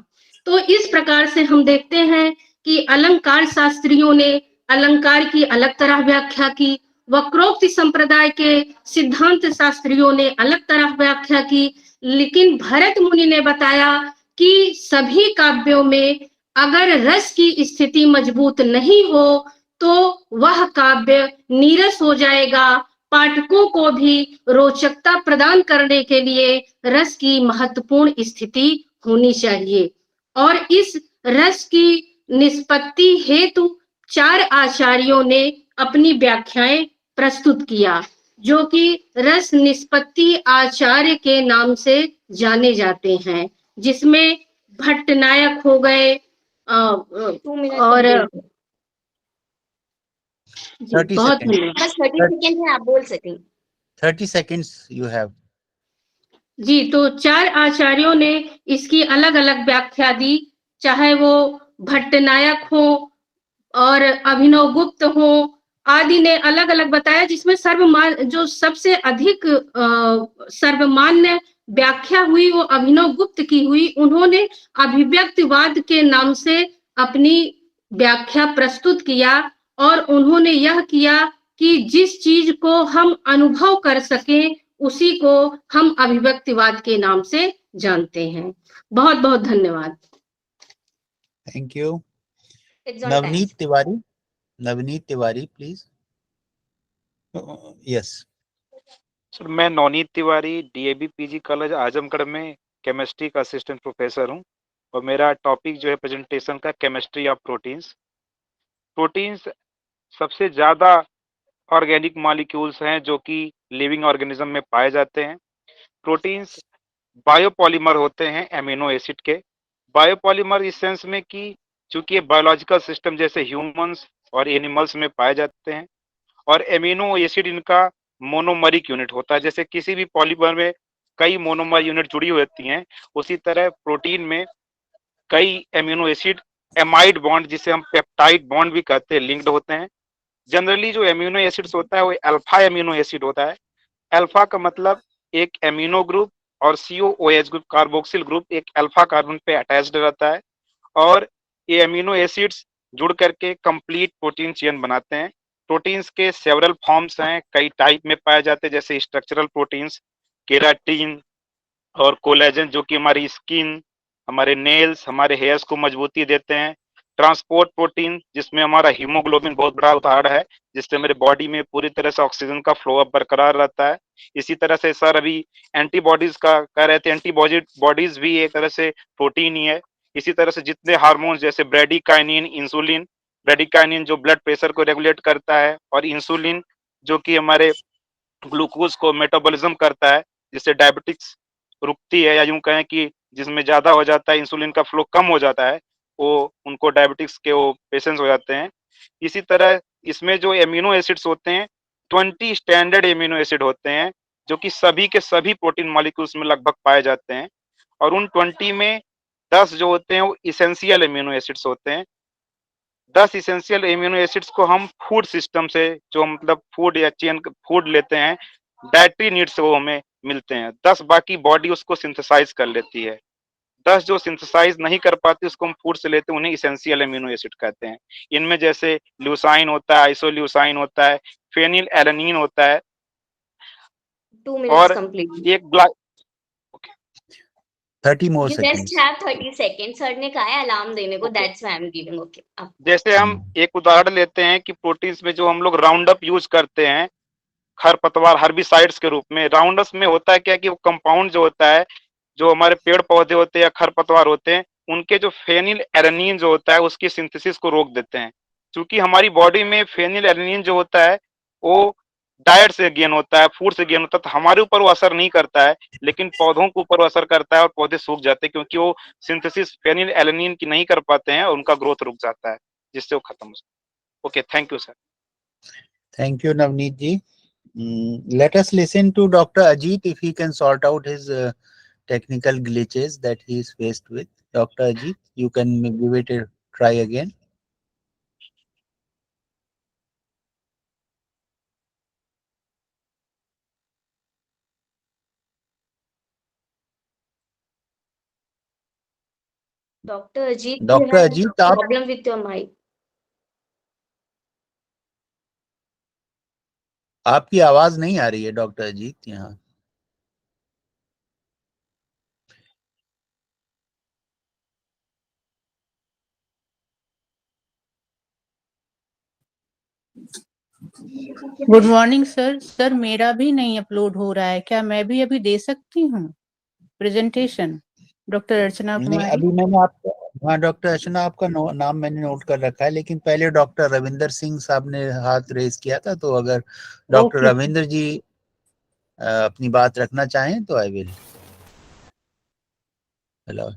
तो इस प्रकार से हम देखते हैं कि अलंकार शास्त्रियों ने अलंकार की अलग तरह व्याख्या की, वक्रोक्ति संप्रदाय के सिद्धांत शास्त्रियों ने अलग तरह व्याख्या की, लेकिन भरत मुनि ने बताया कि सभी काव्यों में अगर रस की स्थिति मजबूत नहीं हो तो वह काव्य नीरस हो जाएगा। पाठकों को भी रोचकता प्रदान करने के लिए रस की महत्वपूर्ण स्थिति होनी चाहिए। और इस रस की निष्पत्ति हेतु 4 आचार्यों ने अपनी व्याख्याएं प्रस्तुत किया, जो कि रस निष्पत्ति आचार्य के नाम से जाने जाते हैं, जिसमें भट्टनायक हो गए और बहुत बस 30 सेकंड है, आप बोल सकें। 30 seconds you have. जी, तो 4 आचार्यों ने इसकी अलग-अलग व्याख्या दी, चाहे वो भट्टनायक हो और अभिनव गुप्त हो, आदि ने अलग-अलग बताया, जिसमें जो सबसे अधिक सर्वमान्य व्याख्या हुई वो अभिनव गुप्त की हुई। उन्होंने अभिव्यक्तिवाद के नाम से अपनी व्याख्या प्रस्तुत किया और उन्होंने यह किया कि जिस चीज को हम अनुभव कर सकें उसी को हम अभिव्यक्तिवाद के नाम से जानते हैं। बहुत बहुत धन्यवाद। Thank you. It's on time. Navneet Tiwari, please. Yes. Sir मैं Navneet Tiwari DAV PG college Azamgarh में केमिस्ट्री का असिस्टेंट प्रोफेसर हूं और मेरा टॉपिक जो है प्रेजेंटेशन का केमिस्ट्री ऑफ प्रोटीन्स। प्रोटीन्स सबसे ज्यादा ऑर्गेनिक मॉलिक्यूल्स हैं जो कि लिविंग ऑर्गेनिज्म में पाए जाते हैं। प्रोटीन्स बायोपॉलीमर होते हैं एमिनो एसिड के। बायोपॉलीमर इस सेंस में कि चूंकि ये बायोलॉजिकल सिस्टम जैसे ह्यूमंस और एनिमल्स में पाए जाते हैं और एमिनो एसिड इनका मोनोमरिक यूनिट होता है। जैसे किसी भी पॉलीमर में कई मोनोमर यूनिट जुड़ी होती हैं, उसी तरह प्रोटीन में कई एमिनो एसिड एमाइड बॉन्ड जिसे हम पेप्टाइड बॉन्ड भी कहते हैं लिंक्ड होते हैं। जनरली जो एमिनो एसिड्स होता है वो अल्फा एमिनो एसिड होता है। अल्फा का मतलब एक एमिनो ग्रुप और COOH ग्रुप कार्बोक्सिल ग्रुप एक अल्फा कार्बन पे अटैच्ड रहता है और ये एमिनो एसिड्स जुड़ करके कंप्लीट प्रोटीन चेन बनाते हैं। प्रोटीन्स के सेवरल फॉर्म्स हैं, कई टाइप में पाए जाते हैं, जैसे स्ट्रक्चरल प्रोटीन्स, केराटिन और कोलेजन जो कि हमारी स्किन, हमारे नेल्स, हमारे हेयर्स को मजबूती देते हैं। ट्रांसपोर्ट प्रोटीन जिसमें हमारा हीमोग्लोबिन बहुत बड़ा उदाहरण है, जिससे मेरे बॉडी में पूरी तरह से ऑक्सीजन का फ्लो अप बरकरार रहता है। इसी तरह से सर अभी एंटीबॉडीज का कह रहे थे, एंटीबॉडीज भी एक तरह से प्रोटीन ही है। इसी तरह से जितने हार्मोन्स जैसे ब्रेडिकाइनिन, इंसुलिन, ब्रेडिकाइनिन जो ब्लड प्रेशर को रेगुलेट करता है और इंसुलिन जो कि हमारे ग्लूकोज को मेटाबॉलिज्म करता है, जिससे डायबिटिक्स रुकती है, या यूं कहें कि जिसमें ज्यादा हो जाता है इंसुलिन का फ्लो कम हो जाता है, वो उनको डायबिटिक्स के वो पेशेंट्स हो जाते हैं। इसी तरह इसमें जो एमिनो एसिड्स होते हैं 20 स्टैंडर्ड एमिनो एसिड होते हैं जो कि सभी के सभी प्रोटीन मॉलिक्यूल्स में लगभग पाए जाते हैं और उन 20 में 10 जो होते हैं वो इसेंशियल एमिनो एसिड्स होते हैं। 10 इसेंशियल एमिनो एसिड्स को हम फूड सिस्टम से जो मतलब फूड या चेन फूड लेते हैं, डाइटरी नीड्स से वो हमें मिलते हैं। 10 बाकी बॉडी उसको सिंथेसाइज कर लेती है। 10 जो सिंथेसाइज नहीं कर पाती उसको हम फूड से लेते हैं, उन्हें इसेंशियल एमिनो एसिड कहते हैं। इनमें जैसे ल्यूसाइन होता है, आइसोल्यूसाइन होता है, फेनिल एलानिन होता है 2 minutes और complete. एक 30 more You seconds. just have 30 seconds. Sir ने कहा है अलार्म देने को. That's why I'm giving. Okay. अब जैसे हम एक उदाहरण लेते हैं कि प्रोटीन्स में जो हम लोग राउंड अप यूज करते हैं खरपतवार हर्बिसाइड्स के रूप में, राउंडअप में होता है क्या कि वो कंपाउंड जो होता है, जो हमारे पेड़ पौधे होते हैं या खरपतवार होते हैं, उनके जो फेनिल एलानिन जो होता है उसकी सिंथेसिस को रोक देते हैं। क्योंकि हमारी बॉडी में फेनिल एलानिन जो होता है वो डाइट से गेन होता है, फूड से गेन होता है, तो हमारे ऊपर वो असर नहीं करता है, लेकिन पौधों के ऊपर वो असर करता है और पौधे सूख जाते हैं क्योंकि वो सिंथेसिस फेनिल एलानिन की नहीं कर पाते हैं और उनका ग्रोथ रुक जाता है, जिससे वो खत्म हो जाता है। Okay, thank you sir. Thank you, Navneet ji. Let us listen to Dr. Ajit if he can sort out his technical glitches that he is faced with. Dr. Ajit, you can give it a try again. Dr. Ajit, Dr. you have Ajit, आप problem with your mic. आपकी आवाज नहीं आ रही है doctor Ajit यहाँ। Good morning sir. Sir मेरा भी नहीं अपलोड हो रहा है, क्या मैं भी अभी दे सकती हूँ प्रेजेंटेशन? डॉक्टर अर्चना नहीं, कुमारी। अभी मैंने आपका, हाँ डॉक्टर अर्चना आपका नाम मैंने नोट कर रखा है, लेकिन पहले डॉक्टर रविंदर सिंह साहब ने हाथ रेज किया था, तो अगर डॉक्टर रविंदर जी अपनी बात रखना चाहें तो आई विल। हेलो,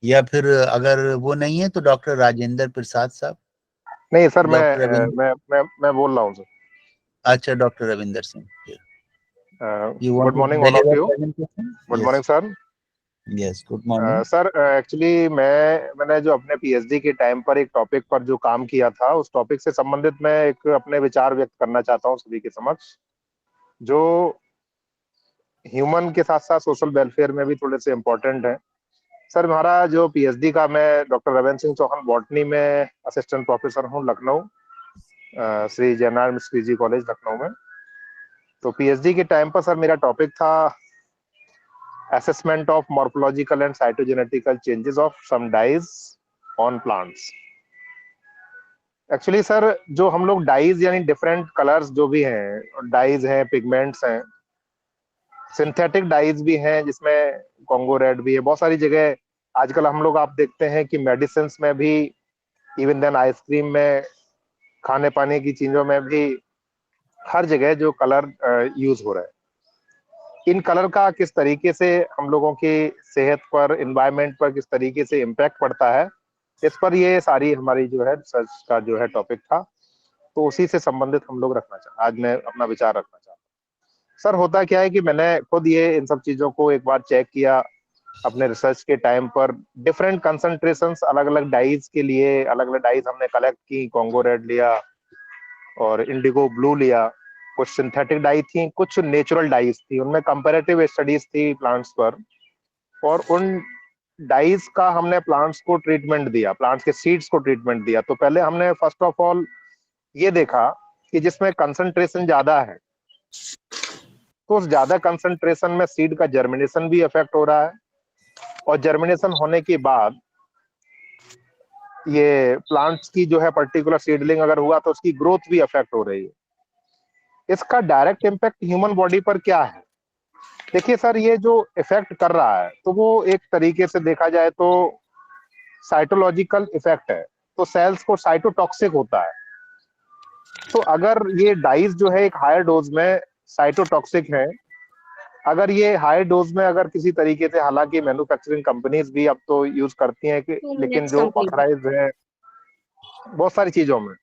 या फिर अगर वो नहीं है तो डॉक्टर राजेंद्र प्रसाद साहब। नहीं सर, मैं बोल रहा हूँ सर। अच्छा, doctor Ravinder Singh. Good morning all of you. Good morning sir. Yes, good morning. Sir actually मैंने जो अपने पीएचडी के टाइम पर एक टॉपिक पर जो काम किया था, उस टॉपिक से संबंधित मैं एक अपने विचार व्यक्त करना चाहता हूँ सभी के समक्ष, जो ह्यूमन के साथ साथ सोशल वेलफेयर में भी थोड़े से इम्पोर्टेंट है। सर हमारा जो पीएचडी का, मैं डॉक्टर रविंद्र सिंह चौहान बॉटनी में असिस्टेंट प्रोफेसर हूँ लखनऊ, श्री जयनारायण मिश्र पीजी कॉलेज लखनऊ में। तो पीएचडी के टाइम पर सर मेरा टॉपिक था assessment of morphological and cytogenetical changes of some dyes on plants. Actually sir जो हम लोग डाइज यानी डिफरेंट कलर्स जो भी हैं, डाइज हैं, पिगमेंट्स हैं, सिंथेटिक डाइज भी हैं जिसमें कॉन्गो रेड भी है, बहुत सारी जगह आजकल हम लोग आप देखते हैं कि मेडिसिन में भी, इवन देन आइसक्रीम में, खाने पाने की चीजों में भी, हर जगह जो कलर यूज हो रहा है, इन कलर का किस तरीके से हम लोगों की सेहत पर, एनवायरनमेंट पर किस तरीके से इम्पैक्ट पड़ता है, इस पर ये सारी हमारी जो है रिसर्च का जो है टॉपिक था। तो उसी से संबंधित हम लोग आज मैं अपना विचार रखना चाहता हूँ। सर होता क्या है कि मैंने खुद ये इन सब चीजों को एक बार चेक किया अपने रिसर्च के टाइम पर। डिफरेंट कंसंट्रेशंस, अलग अलग डाइज के लिए अलग अलग डाइज हमने कलेक्ट की, कॉन्गो रेड लिया और इंडिगो ब्लू लिया, कुछ सिंथेटिक डाई थी, कुछ नेचुरल डाइज थी, उनमें कंपैरेटिव स्टडीज थी प्लांट्स पर, और उन डाइज का हमने प्लांट्स को ट्रीटमेंट दिया, प्लांट्स के सीड्स को ट्रीटमेंट दिया। तो पहले हमने फर्स्ट ऑफ ऑल ये देखा कि जिसमें कंसंट्रेशन ज्यादा है, तो उस ज्यादा कंसंट्रेशन में सीड का जर्मिनेशन भी इफेक्ट हो रहा है, और जर्मिनेशन होने के बाद ये प्लांट्स की जो है पर्टिकुलर सीडलिंग अगर हुआ तो उसकी ग्रोथ भी इफेक्ट हो रही है। इसका डायरेक्ट इम्पैक्ट ह्यूमन बॉडी पर क्या है? देखिए सर, ये जो इफेक्ट कर रहा है तो वो एक तरीके से देखा जाए तो साइटोलॉजिकल इफेक्ट है, तो सेल्स को साइटोटॉक्सिक होता है। तो अगर ये डाइज जो है एक हायर डोज में साइटोटॉक्सिक है, अगर ये हाई डोज में अगर किसी तरीके से, हालांकि मैन्युफैक्चरिंग कंपनीज भी अब तो यूज करती हैं कि, लेकिन जो ऑथराइज्ड है बहुत सारी चीजों में,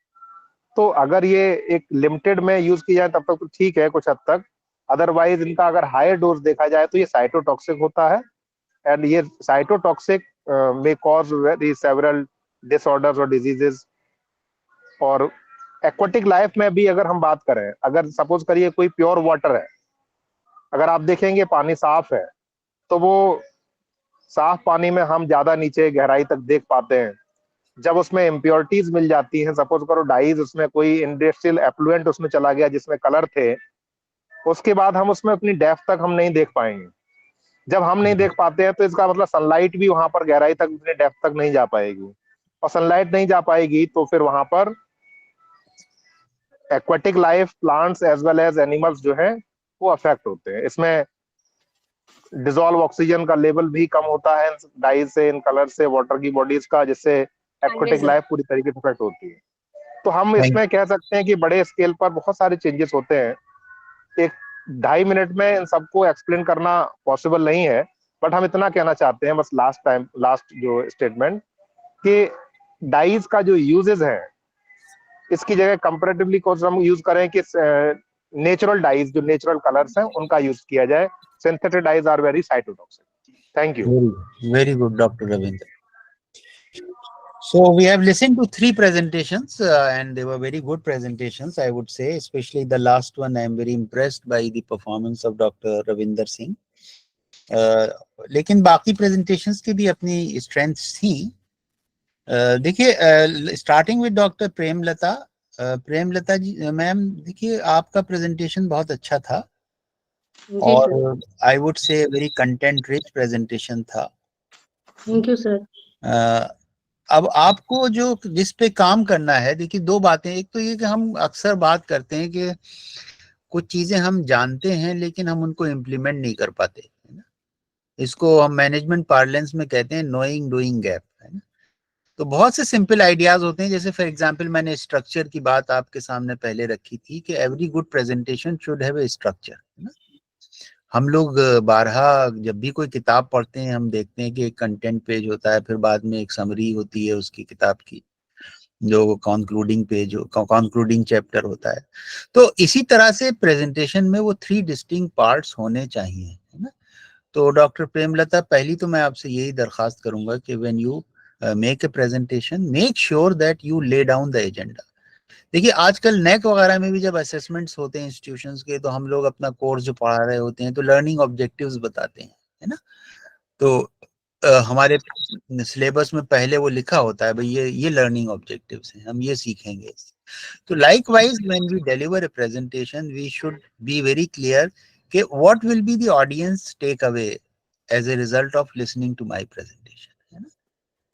तो अगर ये एक लिमिटेड में यूज की जाए तब तक तो ठीक है कुछ हद तक, अदरवाइज इनका अगर हायर डोज देखा जाए तो ये साइटोटॉक्सिक होता है, एंड ये साइटोटॉक्सिक में कॉज वेरी सेवरल डिसऑर्डर्स और डिजीजेस। और एक्वाटिक लाइफ में भी अगर हम बात करें, अगर सपोज करिए कोई प्योर वाटर है, अगर आप देखेंगे पानी साफ है, तो वो साफ पानी में हम ज्यादा नीचे गहराई तक देख पाते हैं। जब उसमें इम्प्योरिटीज मिल जाती हैं, सपोज करो डाइज, उसमें कोई इंडस्ट्रियल एफ्लुएंट उसमें चला गया जिसमें कलर थे, उसके बाद हम उसमें अपनी डेप्थ तक हम नहीं देख पाएंगे। जब हम नहीं देख पाते हैं तो इसका मतलब सनलाइट भी वहां पर गहराई तक, अपनी डेप्थ तक नहीं जा पाएगी, और सनलाइट नहीं जा पाएगी तो फिर वहां पर aquatic life, plants as well as animals जो है वो अफेक्ट होते हैं। इसमें डिसॉल्व ऑक्सीजन का लेवल भी कम होता है डाइज से, इन कलर से, वाटर की बॉडीज का, जिससे एक्वाटिक लाइफ पूरी तरीके से अफेक्ट होती है। तो हम इसमें कह सकते हैं कि बड़े स्केल पर बहुत सारे चेंजेस होते हैं। एक 2.5 मिनट में इन सबको एक्सप्लेन करना पॉसिबल नहीं है, बट हम इतना कहना चाहते हैं बस लास्ट जो स्टेटमेंट, कि डाइज का जो यूजेस है, इसकी जगह कंपैरेटिवली कुछ हम यूज करें कि नेचुरल डाइज, जो नेचुरल कलर्स हैं, उनका यूज किया जाए। Synthetic dyes are very cytotoxic. Thank you. Very good, Dr. Ravindra. So we have listened to 3 presentations and they were very good presentations, I would say, especially the last one. I am very impressed by the performance of Dr. Ravinder Singh. लेकिन बाकी presentations की भी अपनी strengths थी। देखिए, starting with doctor Premlata, Premlata ji ma'am, देखिए आपका presentation बहुत अच्छा था और I would say very content rich presentation था। Thank you sir. अब आपको जो जिस पे काम करना है, देखिए 2 बातें, एक तो ये कि हम अक्सर बात करते हैं कि कुछ चीजें हम जानते हैं लेकिन हम उनको इम्प्लीमेंट नहीं कर पाते, है ना। इसको हम मैनेजमेंट पार्लेंस में कहते हैं नोइंग डूइंग गैप, है ना। तो बहुत से सिंपल आइडियाज होते हैं, जैसे फॉर एग्जांपल मैंने स्ट्रक्चर की बात आपके सामने पहले रखी थी कि every good presentation should have a structure, है ना। हम लोग बारहा जब भी कोई किताब पढ़ते हैं, हम देखते हैं कि एक कंटेंट पेज होता है, फिर बाद में एक समरी होती है उसकी किताब की, जो कंक्लूडिंग पेज, कंक्लूडिंग चैप्टर होता है। तो इसी तरह से प्रेजेंटेशन में वो 3 डिस्टिंक्ट पार्ट्स होने चाहिए, है ना। तो डॉक्टर प्रेमलता, पहली तो मैं आपसे यही दरखास्त करूंगा कि when you make a presentation, make sure that you lay down the agenda. देखिए आजकल नेक वगैरह में भी जब असेसमेंट्स होते हैं इंस्टीट्यूशंस के, तो हम लोग अपना कोर्स जो पढ़ा रहे होते हैं तो लर्निंग ऑब्जेक्टिव्स बताते हैं, है ना। तो हमारे सिलेबस में पहले वो लिखा होता है भाई ये लर्निंग ऑब्जेक्टिव्स हैं, हम ये सीखेंगे। तो likewise when we deliver a presentation we should be very clear कि what will be the audience take away as a result of listening to my presentation, है ना।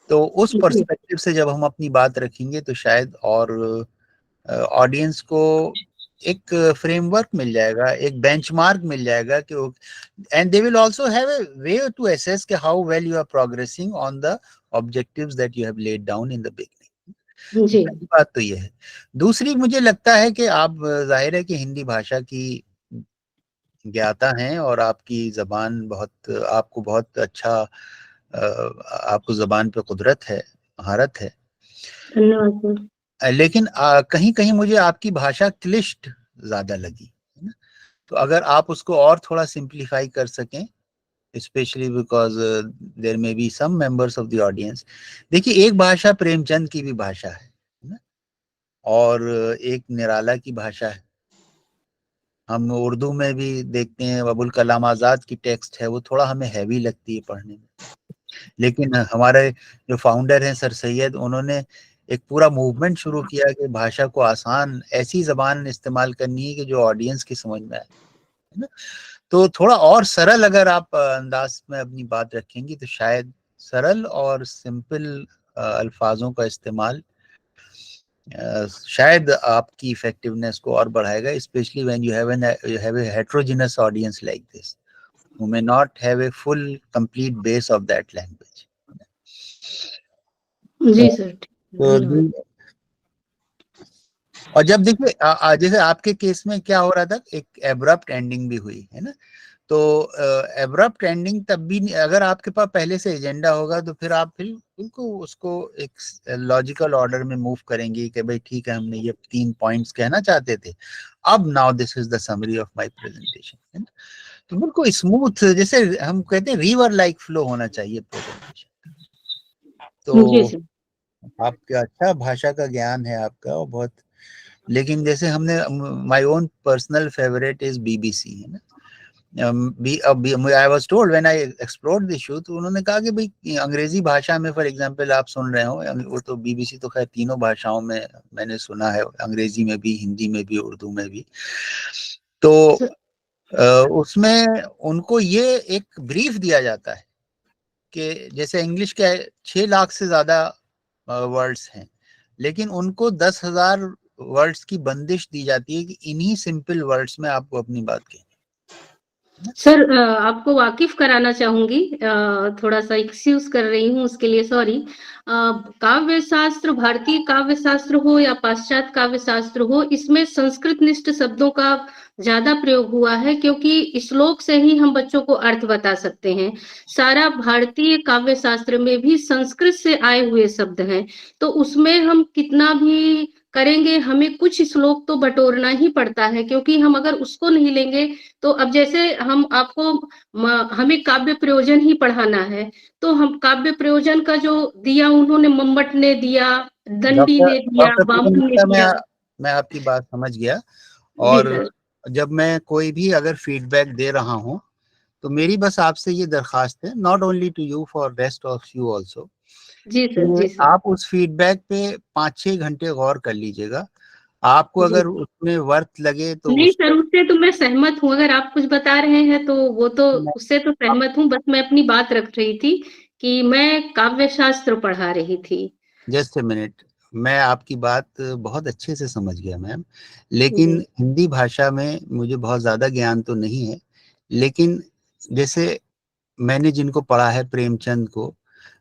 तो उस पर्सपेक्टिव से जब हम अपनी बात रखेंगे तो शायद और ऑडियंस को एक फ्रेमवर्क मिल जाएगा, एक बेंचमार्क मिल जाएगा कि and they will also have a way to assess कि how well you are progressing on the objectives that you have laid down in the beginning. जी। पहली बात तो ये है। दूसरी, मुझे लगता है कि आप, जाहिर है कि हिंदी भाषा की ज्ञाता हैं और आपकी जबान बहुत, आपको बहुत अच्छा, आपको जबान पे कुदरत है, महारत है। धन्यवाद सर। लेकिन कहीं कहीं मुझे आपकी भाषा क्लिष्ट ज्यादा लगी, है ना। तो अगर आप उसको और थोड़ा सिंप्लीफाई कर सकें, specially because there may be some members of the audience. देखिए एक भाषा प्रेमचंद की भी भाषा है ना, और एक निराला की भाषा है। हम उर्दू में भी देखते हैं, अबुल कलाम आजाद की टेक्स्ट है, वो थोड़ा हमें हैवी लगती है पढ़ने में। लेकिन हमारे जो फाउंडर हैं सर सैयद, उन्होंने एक पूरा मूवमेंट शुरू किया कि भाषा को आसान, ऐसी जबान इस्तेमाल करनी है कि जो ऑडियंस की समझ में आए, है ना। तो थोड़ा और सरल अगर आप अंदाज में अपनी बात रखेंगी तो शायद सरल और सिंपल अल्फाजों का इस्तेमाल शायद आपकी इफेक्टिवनेस को और बढ़ाएगा, specially when you have a heterogeneous audience like this who may not have a full complete base of that language. जी सर। और जब देखिए जैसे आपके केस में क्या हो रहा था, एक एब्रप्ट एंडिंग भी हुई है ना। तो एब्रप्ट एंडिंग तब भी, अगर आपके पास पहले से एजेंडा होगा तो फिर आप फिर उसको एक लॉजिकल ऑर्डर में मूव करेंगे कि भाई ठीक है, हमने ये 3 पॉइंट्स कहना चाहते थे, अब now this is the summary of my presentation, है ना। तो बिल्कुल स्मूथ, जैसे हम कहते हैं रिवर लाइक फ्लो होना चाहिए प्रेजेंटेशन। तो आपका अच्छा भाषा का ज्ञान है आपका, और बहुत, लेकिन जैसे हमने, my own personal favourite is BBC, है ना। I was told when I explored this issue, तो उन्होंने कहा कि भाई अंग्रेजी भाषा में फॉर एग्जांपल आप सुन रहे हो, वो तो बीबीसी तो खैर तीनों भाषाओं में मैंने सुना है, अंग्रेजी में भी, हिंदी में भी, उर्दू में भी। तो उसमें उनको ये एक ब्रीफ दिया जाता है कि जैसे इंग्लिश के 6 लाख से ज्यादा वर्ड्स हैं, लेकिन उनको 10,000 वर्ड्स की बंदिश दी जाती है कि इन्हीं सिंपल वर्ड्स में आपको अपनी बात कहनी। सर आपको वाकिफ कराना चाहूंगी, थोड़ा सा एक्सक्यूज कर रही हूँ उसके लिए, सॉरी। काव्य शास्त्र, भारतीय काव्य शास्त्र हो या पाश्चात्य काव्य शास्त्र हो, इसमें संस्कृत निष्ठ शब्दों का ज्यादा प्रयोग हुआ है, क्योंकि श्लोक से ही हम बच्चों को अर्थ बता सकते हैं। सारा भारतीय काव्य शास्त्र में भी संस्कृत से आए हुए शब्द हैं, तो उसमें हम कितना भी करेंगे, हमें कुछ श्लोक तो बटोरना ही पड़ता है, क्योंकि हम अगर उसको नहीं लेंगे तो अब जैसे हम आपको, हमें काव्य प्रयोजन ही पढ़ाना है, तो हम काव्य प्रयोजन का जो दिया उन्होंने, मम्मट ने दिया, दंडी ने दिया, बामन ने दिया। मैं आपकी बात समझ गया। और जब मैं कोई भी अगर फीडबैक दे रहा हूं तो मेरी बस आपसे ये दरखास्त है, not only to you, for rest of you also, जी सर। आप उस फीडबैक पे 5-6 घंटे गौर कर लीजिएगा। आपको अगर उसमें वर्थ लगे तो नहीं सर, उससे तो मैं सहमत हूँ, अगर आप कुछ बता रहे हैं तो वो तो, उससे तो सहमत हूँ, बस मैं अपनी बात रख रही थी कि मैं काव्य शास्त्र पढ़ा रही थी। जस्ट ए मिनट, मैं आपकी बात बहुत अच्छे से समझ गया मैम, लेकिन हिंदी भाषा में मुझे बहुत ज्यादा ज्ञान तो नहीं है, लेकिन जैसे मैंने जिनको पढ़ा है, प्रेमचंद को,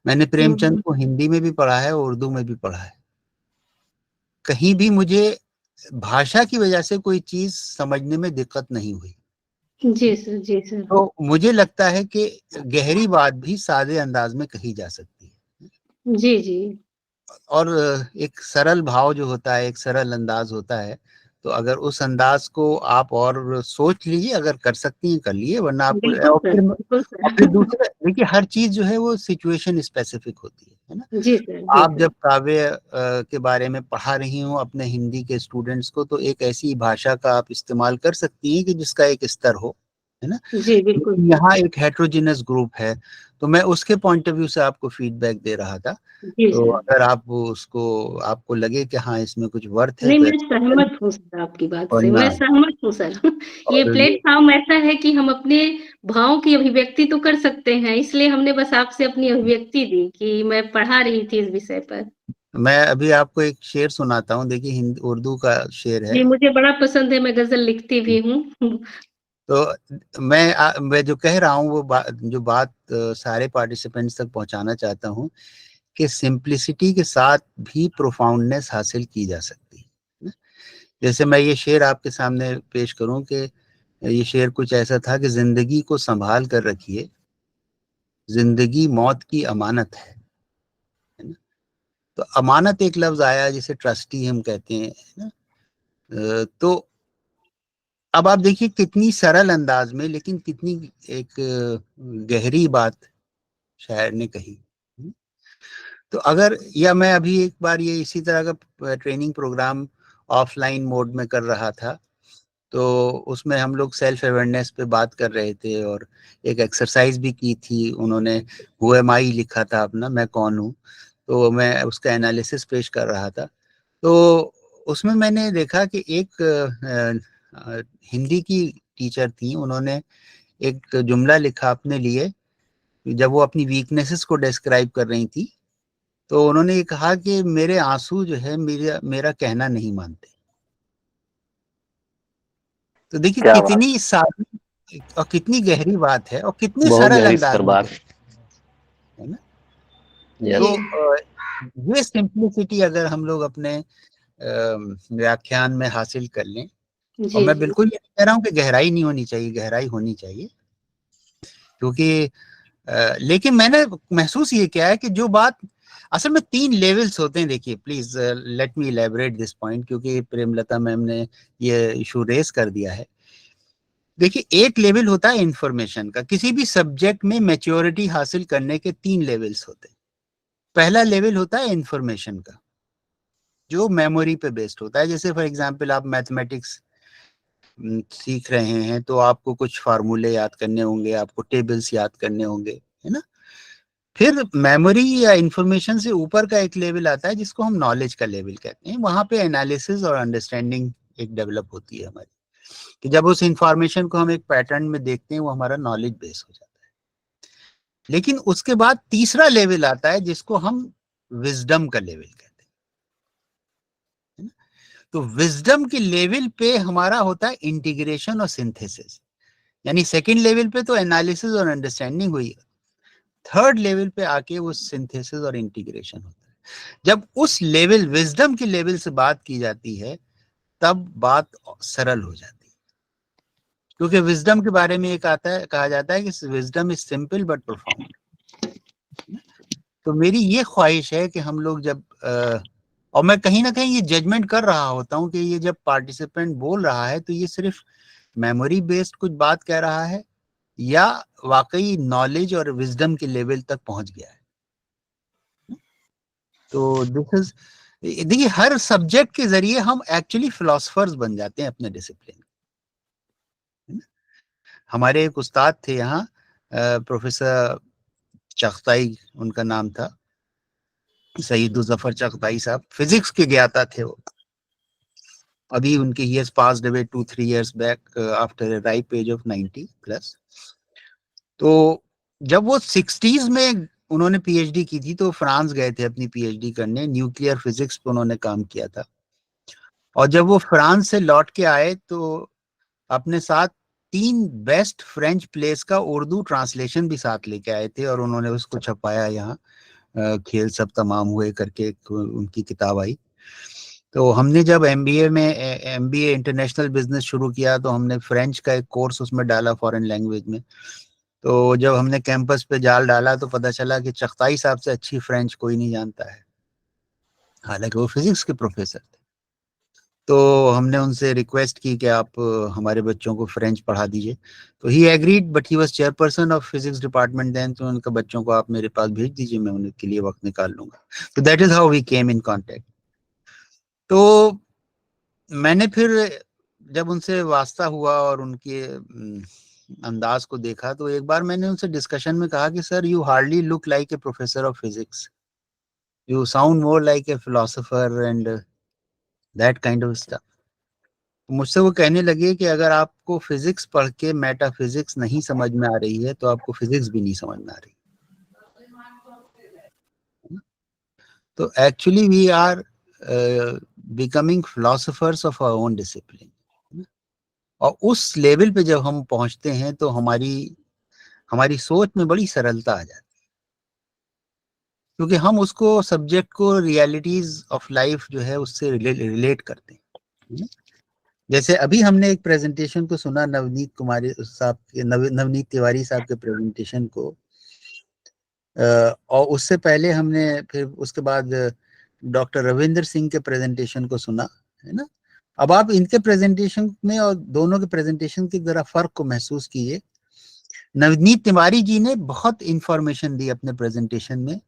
मैंने प्रेमचंद को हिंदी में भी पढ़ा है, उर्दू में भी पढ़ा है। कहीं भी मुझे भाषा की वजह से कोई चीज समझने में दिक्कत नहीं हुई। जी सर, जी सर। तो मुझे लगता है कि गहरी बात भी सादे अंदाज में कही जा सकती है। जी जी। और एक सरल भाव जो होता है, एक सरल अंदाज होता है, तो अगर उस अंदाज को आप और सोच लीजिए, अगर कर सकती हैं कर लिए, वरना आपको बिल्कुल और सर, बिल्कुल फिर सर। दूसरा देखिए, हर चीज जो है वो सिचुएशन स्पेसिफिक होती है ना। जी सर, जी आप सर। जब काव्य के बारे में पढ़ा रही हो अपने हिंदी के स्टूडेंट्स को, तो एक ऐसी भाषा का आप इस्तेमाल कर सकती हैं कि जिसका एक स्तर हो, है ना। जी बिल्कुल सर। यहाँ एक हेट्रोजिनस ग्रुप है, तो मैं उसके पॉइंट ऑफ व्यू से आपको फीडबैक दे रहा था। जी तो सर। अगर आप उसको, आपको लगे कि हाँ इसमें कुछ वर्थ है नहीं, तो मैं सहमत हूँ सर आपकी बात से, वरना मैं सहमत हूँ सर। ये और प्लेटफॉर्म ऐसा है कि हम अपने भावों की अभिव्यक्ति तो कर सकते हैं, इसलिए हमने बस आपसे अपनी अभिव्यक्ति दी कि मैं पढ़ा रही थी इस विषय पर। मैं अभी आपको एक शेर सुनाता हूँ, देखिए हिंदी उर्दू का शेर है। जी, मुझे बड़ा पसंद है, मैं गजल लिखती भी हूँ। तो मैं जो कह रहा हूँ वो जो बात सारे पार्टिसिपेंट्स तक पहुंचाना चाहता हूँ कि सिंप्लिसिटी के साथ भी प्रोफाउंडनेस हासिल की जा सकती है। जैसे मैं ये शेर आपके सामने पेश करूं कि ये शेर कुछ ऐसा था कि जिंदगी को संभाल कर रखिए, जिंदगी मौत की अमानत है ना। तो अमानत एक लफ्ज आया जिसे ट्रस्टी हम कहते हैं, है ना। तो अब आप देखिए कितनी सरल अंदाज में, लेकिन कितनी एक गहरी बात शायर ने कही। तो अगर, या मैं अभी एक बार ये इसी तरह का ट्रेनिंग प्रोग्राम ऑफलाइन मोड में कर रहा था, तो उसमें हम लोग सेल्फ अवेयरनेस पे बात कर रहे थे और एक एक्सरसाइज भी की थी। उन्होंने हु एम आई लिखा था अपना, मैं कौन हूँ, तो मैं उसका एनालिसिस पेश कर रहा था। तो उसमें मैंने देखा कि एक हिंदी की टीचर थी, उन्होंने एक जुमला लिखा अपने लिए, जब वो अपनी वीकनेसेस को डिस्क्राइब कर रही थी, तो उन्होंने ये कहा कि मेरे आंसू जो है मेरा कहना नहीं मानते। तो देखिए क्या बात, कितनी सारी और कितनी गहरी बात है और कितने बहुत सरल गहरी अंदाज सर में बात। है ना। यस। तो ये सिंप्लिसिटी अगर हम लोग अपने व्याख्यान में हासिल कर लें, और जी मैं जी। बिल्कुल ये नहीं कह रहा हूँ कि गहराई नहीं होनी चाहिए, गहराई होनी चाहिए, क्योंकि लेकिन मैंने महसूस ये किया है कि जो बात असल में 3 लेवल्स होते हैं। देखिए please let me elaborate this point, क्योंकि प्रेमलता मैम ने ये इशू रेस कर दिया है। देखिए एक लेवल होता है इंफॉर्मेशन का, किसी भी सब्जेक्ट में मैच्योरिटी हासिल करने के 3 लेवल्स होते हैं। पहला लेवल होता है इंफॉर्मेशन का, जो मेमोरी पे बेस्ड होता है। जैसे फॉर एग्जांपल आप मैथमेटिक्स सीख रहे हैं, तो आपको कुछ फार्मूले याद करने होंगे, आपको टेबल्स याद करने होंगे, है ना। फिर मेमोरी या इंफॉर्मेशन से ऊपर का एक लेवल आता है जिसको हम नॉलेज का लेवल कहते हैं। वहां पे एनालिसिस और अंडरस्टैंडिंग एक डेवलप होती है हमारी, कि जब उस इंफॉर्मेशन को हम एक पैटर्न में देखते हैं, वो हमारा नॉलेज बेस हो जाता है। लेकिन उसके बाद तीसरा लेवल आता है जिसको हम विजडम का लेवल कहते हैं, है ना? तो विजडम के लेवल पे हमारा होता है इंटीग्रेशन और सिंथेसिस, यानी सेकंड लेवल पे तो एनालिसिस और अंडरस्टैंडिंग हुई, थर्ड लेवल पे आके वो सिंथेसिस और इंटीग्रेशन होता है। जब उस लेवल, विजडम के लेवल से बात की जाती है, तब बात सरल हो जाती है, क्योंकि विजडम के बारे में एक आता है, कहा जाता है कि wisdom is simple but profound. तो मेरी ये ख्वाहिश है कि हम लोग जब और मैं कहीं ना कहीं ये जजमेंट कर रहा होता हूँ कि ये जब पार्टिसिपेंट बोल रहा है तो ये सिर्फ मेमोरी बेस्ड कुछ बात कह रहा है या वाकई नॉलेज और विजडम के लेवल तक पहुंच गया है। तो दिस इज, देखिए हर सब्जेक्ट के जरिए हम एक्चुअली फिलोसफर्स बन जाते हैं अपने डिसिप्लिन। हमारे एक उस्ताद थे यहाँ, प्रोफेसर चगताई उनका नाम था, सईदुज़फ़र चगताई साहब, फिजिक्स के ज्ञाता थे वो। अभी उनके ही passed away 2-3 years back after a ripe age of 90+। तो जब वो 60s में उन्होंने पीएचडी की थी, तो फ्रांस गए थे अपनी पीएचडी करने, न्यूक्लियर फिजिक्स पे उन्होंने काम किया था। और जब वो फ्रांस से लौट के आए तो अपने साथ 3 बेस्ट फ्रेंच प्लेस का उर्दू ट्रांसलेशन भी साथ लेके आए थे, और उन्होंने उसको छपाया यहाँ, खेल सब तमाम हुए करके उनकी किताब आई। तो हमने जब एमबीए इंटरनेशनल बिजनेस शुरू किया, तो हमने फ्रेंच का एक कोर्स उसमें डाला फॉरेन लैंग्वेज में। तो जब हमने कैंपस पे जाल डाला तो पता चला कि चगताई साहब से अच्छी फ्रेंच कोई नहीं जानता है। हालांकि वो फिजिक्स के प्रोफेसर थे। तो हमने उनसे रिक्वेस्ट की कि आप हमारे बच्चों को फ्रेंच पढ़ा दीजिए, तो he agreed, but he was chairperson of physics department then, तो उनके बच्चों को आप मेरे पास भेज दीजिए, मैं उनके लिए वक्त निकाल लूंगा। तो that is how we came in contact. तो मैंने फिर जब उनसे वास्ता हुआ और उनके अंदाज को देखा, तो एक बार मैंने उनसे डिस्कशन में कहा कि sir, you hardly look like a professor of physics, you sound more like a philosopher and that kind of stuff. मुझसे वो कहने लगे कि अगर आपको फिजिक्स पढ़ के मेटाफिजिक्स नहीं समझ में आ रही है, तो आपको फिजिक्स भी नहीं समझ में आ रही। तो actually we are becoming philosophers of our own discipline. और उस लेवल पे जब हम पहुंचते हैं तो हमारी सोच में बड़ी सरलता आ जाती है, क्योंकि हम उसको सब्जेक्ट को रियलिटीज ऑफ लाइफ जो है उससे रिलेट करते हैं। जैसे अभी हमने एक प्रेजेंटेशन को सुना नवनीत तिवारी साहब के प्रेजेंटेशन को, और उससे पहले हमने फिर उसके बाद डॉक्टर रविंदर सिंह के प्रेजेंटेशन को सुना, है ना। अब आप इनके प्रेजेंटेशन में और दोनों के प्रेजेंटेशन के जरा फर्क को महसूस कीजिए। नवनीत तिवारी जी ने बहुत इंफॉर्मेशन दी अपने प्रेजेंटेशन में,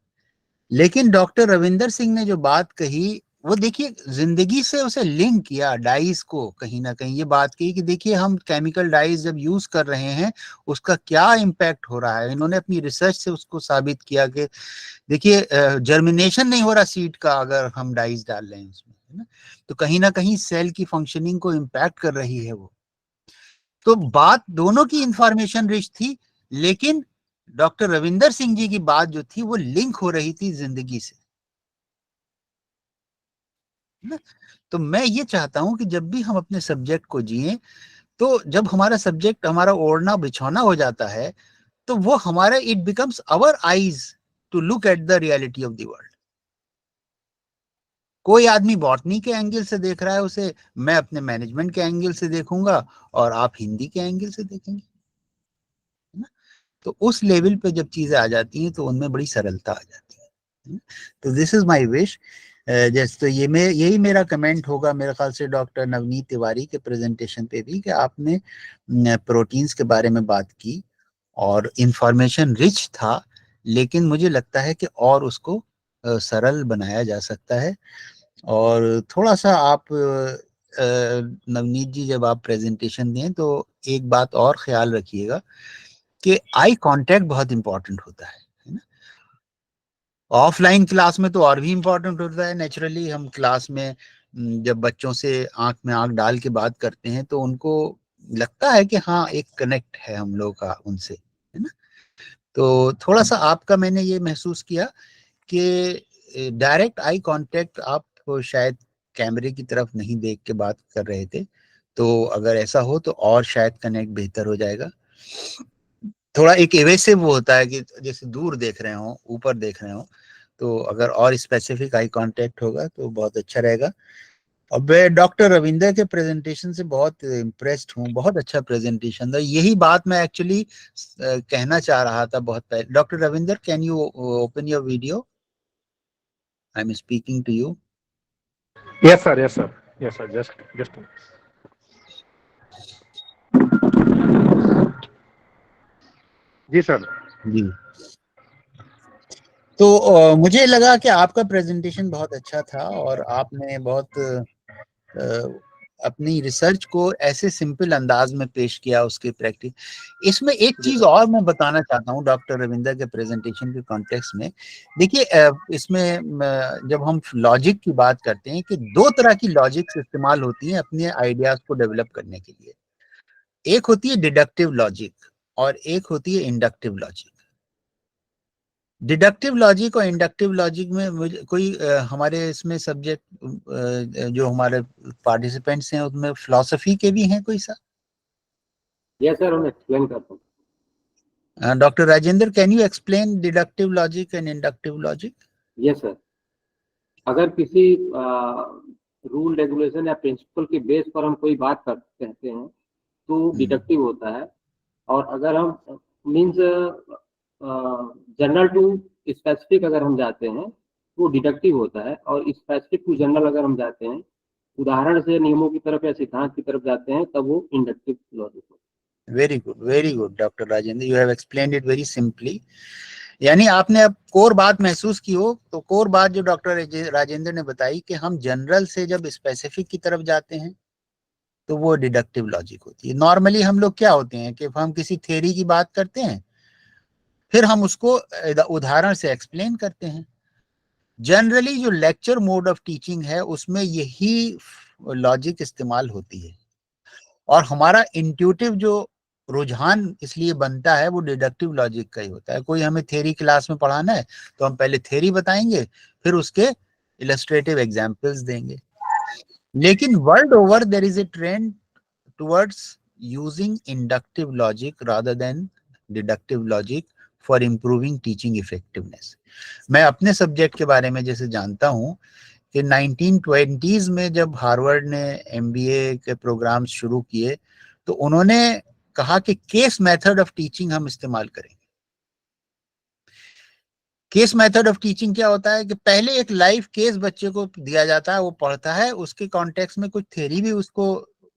लेकिन डॉक्टर रविंदर सिंह ने जो बात कही, वो देखिए जिंदगी से उसे लिंक किया, डाइज को कहीं ना कहीं ये बात की कि देखिए हम केमिकल डाइज जब यूज कर रहे हैं उसका क्या इम्पैक्ट हो रहा है। इन्होंने अपनी रिसर्च से उसको साबित किया कि देखिए जर्मिनेशन नहीं हो रहा सीड का अगर हम डाइज डाल रहे हैं उसमें, है ना, तो कहीं ना कहीं सेल की फंक्शनिंग को इम्पैक्ट कर रही है वो। तो बात दोनों की इंफॉर्मेशन रिच थी, लेकिन डॉक्टर रविंदर सिंह जी की बात जो थी वो लिंक हो रही थी जिंदगी से। तो मैं ये चाहता हूं कि जब भी हम अपने सब्जेक्ट को जिए, तो जब हमारा सब्जेक्ट हमारा ओढ़ना बिछौना हो जाता है, तो वो हमारा it becomes our eyes to look at the reality of the world. कोई आदमी बॉटनी के एंगल से देख रहा है उसे, मैं अपने मैनेजमेंट के एंगल से देखूंगा और आप हिंदी के एंगल से देखेंगे, है ना। तो उस लेवल पे जब चीजें आ जाती हैं तो उनमें बड़ी सरलता आ जाती है। तो दिस इज माय विश। जैसे तो यही मेरा कमेंट होगा मेरे ख्याल से डॉक्टर नवनीत तिवारी के प्रेजेंटेशन पे भी, कि आपने प्रोटीन्स के बारे में बात की और इंफॉर्मेशन रिच था, लेकिन मुझे लगता है कि और उसको सरल बनाया जा सकता है। और थोड़ा सा आप नवनीत जी जब आप प्रेजेंटेशन दें तो एक बात और ख्याल रखिएगा कि आई कांटेक्ट बहुत इंपॉर्टेंट होता है ना। ऑफलाइन क्लास में तो और भी इंपॉर्टेंट होता है। नेचुरली हम क्लास में जब बच्चों से आंख में आंख डाल के बात करते हैं तो उनको लगता है कि हाँ एक कनेक्ट है हम लोग का उनसे, है ना। तो थोड़ा सा आपका मैंने ये महसूस किया कि डायरेक्ट आई कांटेक्ट आप शायद कैमरे की तरफ नहीं देख के बात कर रहे थे, तो अगर ऐसा हो तो और शायद कनेक्ट बेहतर हो जाएगा। थोड़ा एक एवेसिव वो होता है कि जैसे दूर देख रहे हो ऊपर देख रहे हो, तो अगर और स्पेसिफिक आई कांटेक्ट होगा तो बहुत अच्छा रहेगा। अब मैं डॉक्टर रविंदर के प्रेजेंटेशन से बहुत इम्प्रेस्ड हूँ, बहुत अच्छा प्रेजेंटेशन था। यही बात मैं एक्चुअली कहना चाह रहा था बहुत पहले। Doctor Ravinder, can you open your video? I am speaking to you. Yes, sir. Yes, sir. Yes, sir. Just. जी सर। जी, तो मुझे लगा कि आपका प्रेजेंटेशन बहुत अच्छा था और आपने बहुत अपनी रिसर्च को ऐसे सिंपल अंदाज में पेश किया उसकी प्रैक्टिस। इसमें एक चीज और मैं बताना चाहता हूँ डॉक्टर रविंदर के प्रेजेंटेशन के कॉन्टेक्स्ट में। देखिए इसमें जब हम लॉजिक की बात करते हैं कि दो तरह की लॉजिक्स इस्तेमाल होती हैं अपने आइडियाज को डेवलप करने के लिए। एक होती है डिडक्टिव लॉजिक और एक होती है इंडक्टिव लॉजिक। डिडक्टिव लॉजिक और इंडक्टिव लॉजिक में मुझे कोई हमारे इसमें सब्जेक्ट जो हमारे पार्टिसिपेंट्स हैं उसमें फिलॉसफी के भी हैं कोई सा? यस सर, हम एक्सप्लेन करते हैं। Doctor Rajendra, can you explain deductive logic and inductive logic? Yes sir, अगर किसी रूल रेगुलेशन या प्रिंसिपल के बेस पर हम कोई बात कहते हैं तो डिडक्टिव होता है, और अगर हम मीन्स जनरल टू स्पेसिफिक अगर हम जाते हैं वो डिडक्टिव होता है, और स्पेसिफिक टू जनरल अगर हम जाते हैं, उदाहरण से नियमों की तरफ या सिद्धांत की तरफ जाते हैं, तब वो इंडक्टिव लॉजिक होता है। Very good doctor Rajendra, you have explained it very simply. यानी आपने अब कोर बात महसूस की हो, तो कोर बात जो डॉक्टर राजेंद्र ने बताई कि हम जनरल से जब स्पेसिफिक की तरफ जाते हैं तो वो डिडक्टिव लॉजिक होती है। नॉर्मली हम लोग क्या होते हैं कि हम किसी थ्योरी की बात करते हैं, फिर हम उसको उदाहरण से एक्सप्लेन करते हैं। जनरली जो लेक्चर मोड ऑफ टीचिंग है उसमें यही लॉजिक इस्तेमाल होती है, और हमारा इंट्यूटिव जो रुझान इसलिए बनता है वो डिडक्टिव लॉजिक का ही होता है। कोई हमें थ्योरी क्लास में पढ़ाना है तो हम पहले थ्योरी बताएंगे, फिर उसके इलस्ट्रेटिव एग्जांपल्स देंगे। लेकिन world over there is a trend towards using inductive logic rather than deductive logic for improving teaching effectiveness. मैं अपने सब्जेक्ट के बारे में जैसे जानता हूं कि 1920s में जब हार्वर्ड ने MBA के प्रोग्राम्स शुरू किए तो उन्होंने कहा कि केस मेथड ऑफ टीचिंग हम इस्तेमाल करेंगे। केस मेथड ऑफ टीचिंग क्या होता है कि पहले एक लाइव केस बच्चे को दिया जाता है, वो पढ़ता है, उसके कॉन्टेक्स्ट में कुछ थ्योरी भी उसको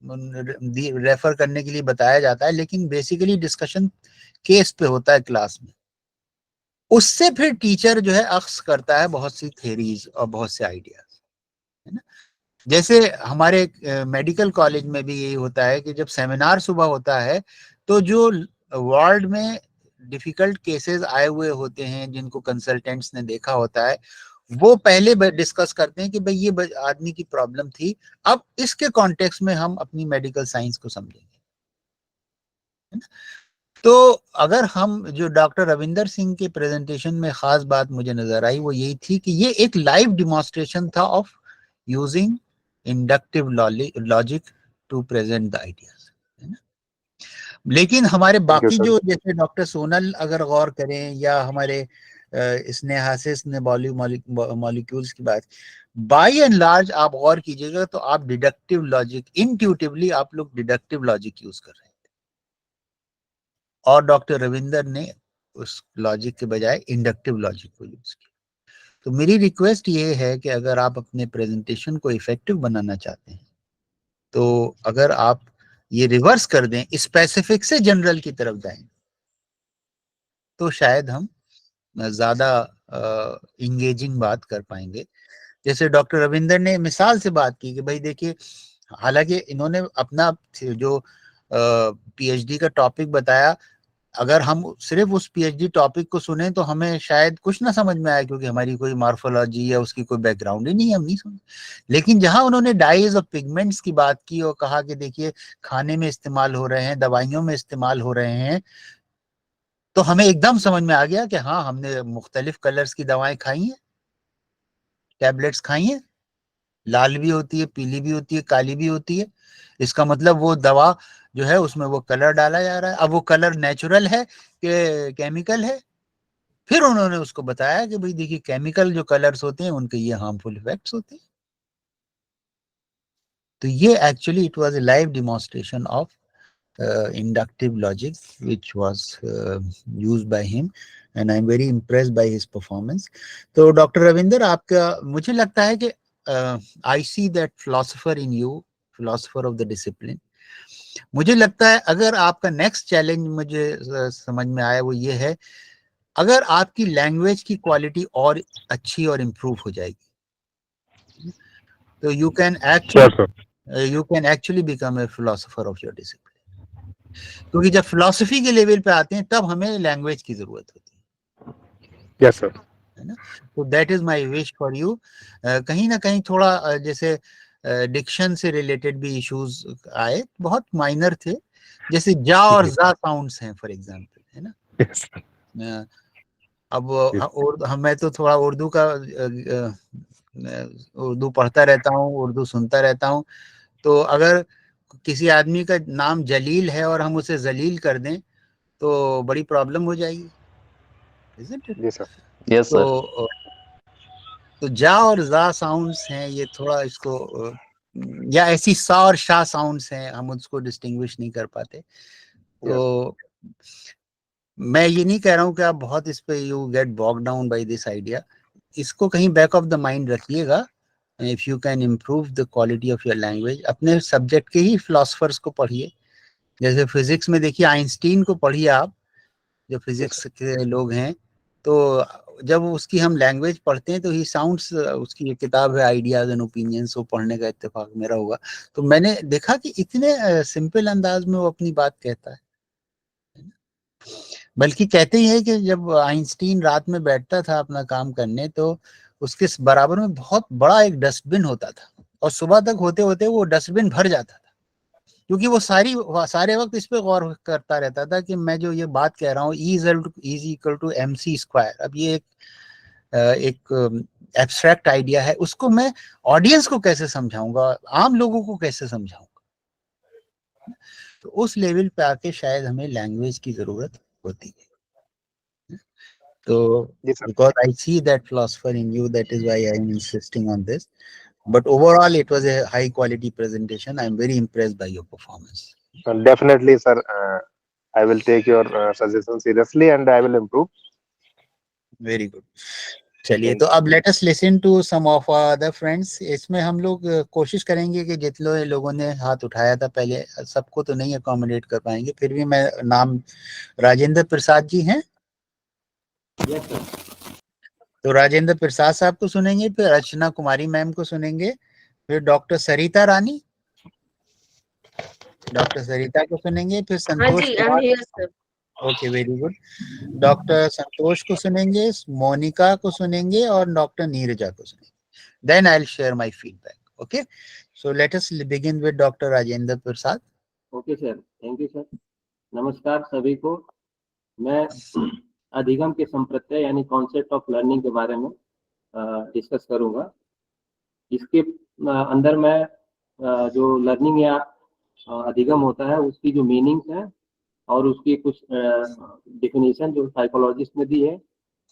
रेफर करने के लिए बताया जाता है, लेकिन बेसिकली डिस्कशन केस पे होता है क्लास में। उससे फिर टीचर जो है अक्स करता है बहुत सी थ्योरीज और बहुत से आइडियाज, है ना। जैसे हमारे मेडिकल कॉलेज में भी यही होता है कि जब सेमिनार सुबह होता है तो जो वार्ड में डिफिकल्ट केसेस आए हुए होते हैं जिनको कंसल्टेंट्स ने देखा होता है, वो पहले डिस्कस करते हैं कि भाई ये आदमी की प्रॉब्लम थी, अब इसके कॉन्टेक्स्ट में हम अपनी मेडिकल साइंस को समझेंगे, है ना। तो अगर हम जो डॉक्टर रविंदर सिंह के प्रेजेंटेशन में खास बात मुझे नजर आई वो यही थी कि ये एक लाइव डिमॉन्स्ट्रेशन था of using inductive logic to present the ideas, है ना। लेकिन हमारे बाकी जो जैसे डॉक्टर सोनल अगर गौर करें या हमारे स्नेहासिस ने मॉलिक्यूल्स की बात, बाय एंड लार्ज आप गौर कीजिएगा तो आप डिडक्टिव लॉजिक, इंट्यूटिवली आप लोग डिडक्टिव लॉजिक यूज कर रहे हैं, और डॉक्टर रविंदर ने उस लॉजिक के बजाय इंडक्टिव लॉजिक को यूज किया। तो मेरी रिक्वेस्ट ये है कि अगर आप अपने प्रेजेंटेशन को इफेक्टिव बनाना चाहते हैं तो अगर आप ये रिवर्स कर दें, स्पेसिफिक से जनरल की तरफ जाएं, तो शायद हम ज्यादा इंगेजिंग बात कर पाएंगे। जैसे डॉक्टर रविंदर ने मिसाल से बात की कि भाई देखिए, हालांकि इन्होंने अपना जो PhD का टॉपिक बताया, अगर हम सिर्फ उस PhD टॉपिक को सुने तो हमें शायद कुछ ना समझ में आए, क्योंकि हमारी कोई मॉर्फोलॉजी या उसकी कोई बैकग्राउंड ही नहीं है, हम नहीं समझ। लेकिन जहां उन्होंने डाइज और पिगमेंट्स की बात की और कहा कि देखिए खाने में इस्तेमाल हो रहे हैं, दवाइयों में इस्तेमाल हो रहे हैं, तो हमें एकदम समझ में आ गया कि हाँ, हमने मुख्तलिफ कलर्स की दवाएं खाई हैं, टैबलेट्स खाई हैं, लाल भी होती है, पीली भी होती है, काली भी होती है। इसका मतलब वो दवा जो है उसमें वो कलर डाला जा रहा है। अब वो कलर नेचुरल है कि केमिकल है? फिर उन्होंने उसको बताया कि भाई देखिए, केमिकल जो कलर्स होते हैं उनके ये हार्मफुल इफेक्ट्स होते हैं। तो ये actually it was a live demonstration of inductive logic which was used by him, and I'm very impressed by his performance. तो डॉक्टर रविंदर, आपका, मुझे लगता है कि I see that philosopher in you, philosopher of the discipline. मुझे लगता है अगर आपका नेक्स्ट चैलेंज मुझे समझ में आया वो ये है, अगर आपकी लैंग्वेज की क्वालिटी और अच्छी और इम्प्रूव हो जाएगी तो you can actually become a philosopher of your discipline. क्योंकि जब फिलॉसफी के लेवल पे आते हैं तब हमें लैंग्वेज की जरूरत होती है। यस सर, है ना। तो that is my wish for you. कहीं ना कहीं थोड़ा जैसे डिक्शन से रिलेटेड भी इश्यूज आए, बहुत माइनर थे, जैसे जा और जा साउंड्स हैं फॉर एग्जांपल, है ना। yes. अब मैं तो थोड़ा उर्दू पढ़ता रहता हूँ, उर्दू सुनता रहता हूँ, तो अगर किसी आदमी का नाम जलील है और हम उसे जलील कर दें तो बड़ी प्रॉब्लम हो जाएगी। Yes, sir. तो जा और जा साउंड्स हैं, ये थोड़ा इसको, या ऐसी सा और शाह साउंड्स हैं, हम उसको डिस्टिंग्विश नहीं कर पाते। तो मैं ये नहीं कह रहा हूँ कि आप बहुत इस पे you get bog down by this idea, इसको कहीं बैक ऑफ द माइंड रखिएगा। If you can improve the quality of your language, अपने सब्जेक्ट के ही फिलोसफर्स को पढ़िए। जैसे फिजिक्स में देखिए आइंस्टीन को पढ़िए आप, जो फिजिक्स के लोग हैं, तो जब उसकी हम लैंग्वेज पढ़ते हैं तो ही साउंड्स, उसकी एक किताब है आइडियाज एंड ओपिनियंस, वो पढ़ने का इत्तेफाक मेरा हुआ, तो मैंने देखा कि इतने सिंपल अंदाज में वो अपनी बात कहता है। बल्कि कहते ही है कि जब आइंस्टीन रात में बैठता था अपना काम करने, तो उसके बराबर में बहुत बड़ा एक डस्टबिन होता था, और सुबह तक होते होते वो डस्टबिन भर जाता था, क्योंकि वो सारे वक्त इस पे गौर करता रहता था कि मैं जो ये बात कह रहा हूँ E=mc²। अब ये एक एब्स्ट्रैक्ट आइडिया है, उसको मैं ऑडियंस को कैसे समझाऊंगा, आम लोगों को कैसे समझाऊंगा। तो उस लेवल पे आके शायद हमें लैंग्वेज की जरूरत होती है। तो because I see that philosopher in you, that is why I am insisting on this. But overall, it was a high quality presentation. I am very impressed by your performance. Definitely, sir. I will take your suggestion seriously and I will improve. Very good. चलिए, तो अब let us listen to some of other friends. इसमें हम लोग कोशिश करेंगे कि जितने लोगों ने हाथ उठाया था पहले, सबको तो नहीं अकोमोडेट कर पाएंगे, फिर भी मैं नाम, राजेंद्र प्रसाद जी हैं? Yes sir. तो राजेंद्र प्रसाद साहब को सुनेंगे, फिर अर्चना कुमारी मैम को सुनेंगे, फिर डॉक्टर सरिता रानी, डॉक्टर सरिता को सुनेंगे, फिर Santosh Kumar. Okay, very good. Doctor Santosh को सुनेंगे, मोनिका को सुनेंगे और डॉक्टर नीरजा को सुनेंगे। Then I will share my feedback. Okay, so let us begin with doctor Rajendra Prasad. Okay sir, thank you sir. नमस्कार सभी को। मैं अधिगम के संप्रत्यय यानी कॉन्सेप्ट ऑफ लर्निंग के बारे में डिस्कस करूंगा। इसके अंदर मैं जो लर्निंग या अधिगम होता है उसकी जो मीनिंग्स है और उसकी कुछ डेफिनेशन जो साइकोलॉजिस्ट ने दी है,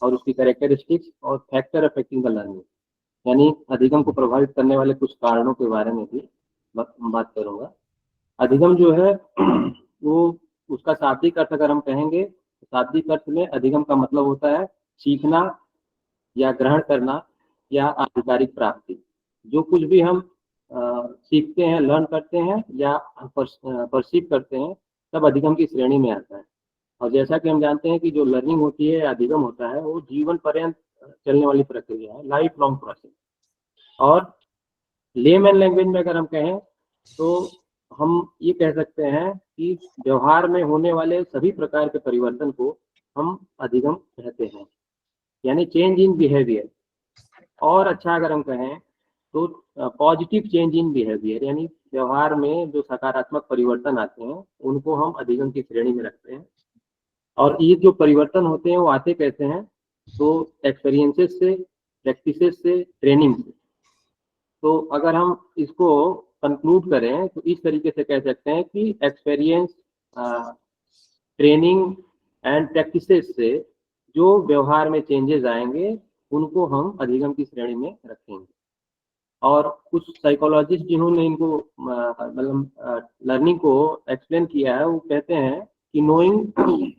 और उसकी कैरेक्टरिस्टिक्स और फैक्टर अफेक्टिंग द लर्निंग, यानी अधिगम को प्रभावित करने वाले कुछ कारणों के बारे में भी बात करूंगा। अधिगम जो है वो, उसका शाब्दिक अर्थ अगर हम कहेंगे, शाब्दिक अर्थ में अधिगम का मतलब होता है सीखना या ग्रहण करना या आधिकारिक प्राप्ति। जो कुछ भी हम सीखते हैं, लर्न करते हैं या परसीव करते हैं, सब अधिगम की श्रेणी में आता है। और जैसा कि हम जानते हैं कि जो लर्निंग होती है, अधिगम होता है, वो जीवन पर्यंत चलने वाली प्रक्रिया है, लाइफ लॉन्ग प्रोसेस। और लेमैन लैंग्वेज में अगर हम कहें तो हम ये कह सकते हैं कि व्यवहार में होने वाले सभी प्रकार के परिवर्तन को हम अधिगम कहते हैं, यानी चेंज इन बिहेवियर। और अच्छा अगर हम कहें तो पॉजिटिव चेंज इन बिहेवियर, यानी व्यवहार में जो सकारात्मक परिवर्तन आते हैं उनको हम अधिगम की श्रेणी में रखते हैं। और ये जो परिवर्तन होते हैं वो आते कैसे हैं? तो एक्सपीरियंसेस से, प्रैक्टिसेस से, ट्रेनिंग से। तो अगर हम इसको कंक्लूड करें तो इस तरीके से कह सकते हैं कि एक्सपीरियंस, ट्रेनिंग एंड प्रैक्टिसेस से जो व्यवहार में चेंजेस आएंगे उनको हम अधिगम की श्रेणी में रखेंगे। और कुछ साइकोलॉजिस्ट जिन्होंने इनको मतलब लर्निंग को एक्सप्लेन किया है, वो कहते हैं कि knowing,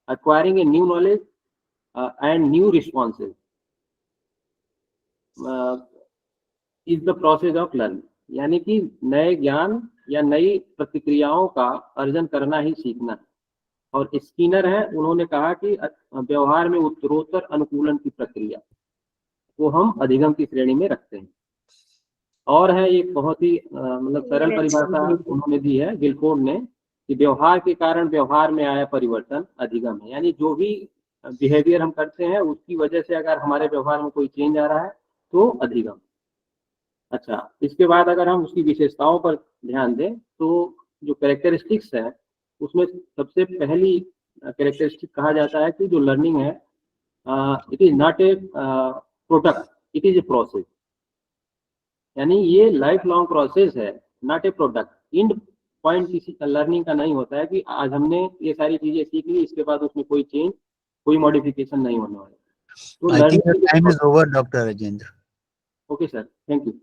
acquiring a new knowledge and new responses is the process of learning, यानी कि नए ज्ञान या नई प्रतिक्रियाओं का अर्जन करना ही सीखना है। और स्किनर है, उन्होंने कहा कि व्यवहार में उत्तरोत्तर अनुकूलन की प्रक्रिया को हम अधिगम की श्रेणी में रखते हैं। और है एक बहुत ही मतलब सरल परिभाषा उन्होंने दी है गिलफोर्ड ने, कि व्यवहार के कारण व्यवहार में आया परिवर्तन अधिगम है। यानी जो भी बिहेवियर हम करते हैं उसकी वजह से अगर हमारे व्यवहार में कोई चेंज आ रहा है तो अधिगम। अच्छा, इसके बाद अगर हम उसकी विशेषताओं पर ध्यान दें तो जो कैरेक्टरिस्टिक्स है उसमें सबसे पहली कैरेक्टरिस्टिक कहा जाता है कि जो लर्निंग है, it is not a product, it is a process. यानी ये लाइफ लॉन्ग प्रोसेस है, not a product. And point किसी लर्निंग का नहीं होता है कि आज हमने ये सारी चीजें सीख ली, इसके बाद उसमें कोई चेंज, कोई मॉडिफिकेशन नहीं होने वाला। तो I think the time is over, Dr. Rajendra. Okay sir, thank you.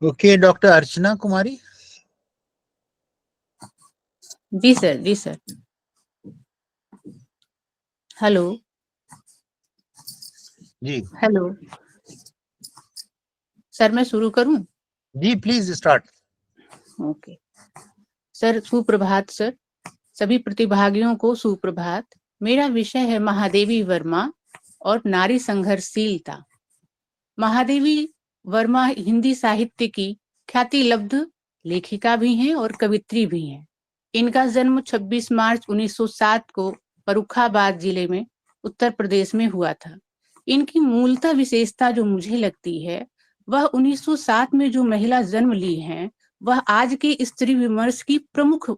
Okay, doctor Archana Kumari. जी सर, जी सर। हेलो। जी हेलो सर, मैं शुरू करूं? जी प्लीज स्टार्ट। ओके सर, सुप्रभात सर, सभी प्रतिभागियों को सुप्रभात। मेरा विषय है महादेवी वर्मा और नारी संघर्षशीलता। महादेवी वर्मा हिंदी साहित्य की ख्याति लब्ध लेखिका भी हैं और कवित्री भी हैं। इनका जन्म 26 मार्च 1907 को फर्रुखाबाद जिले में उत्तर प्रदेश में हुआ था। इनकी मूलतः विशेषता जो मुझे लगती है, वह 1907 में जो महिला जन्म ली हैं, वह आज के स्त्री विमर्श की प्रमुख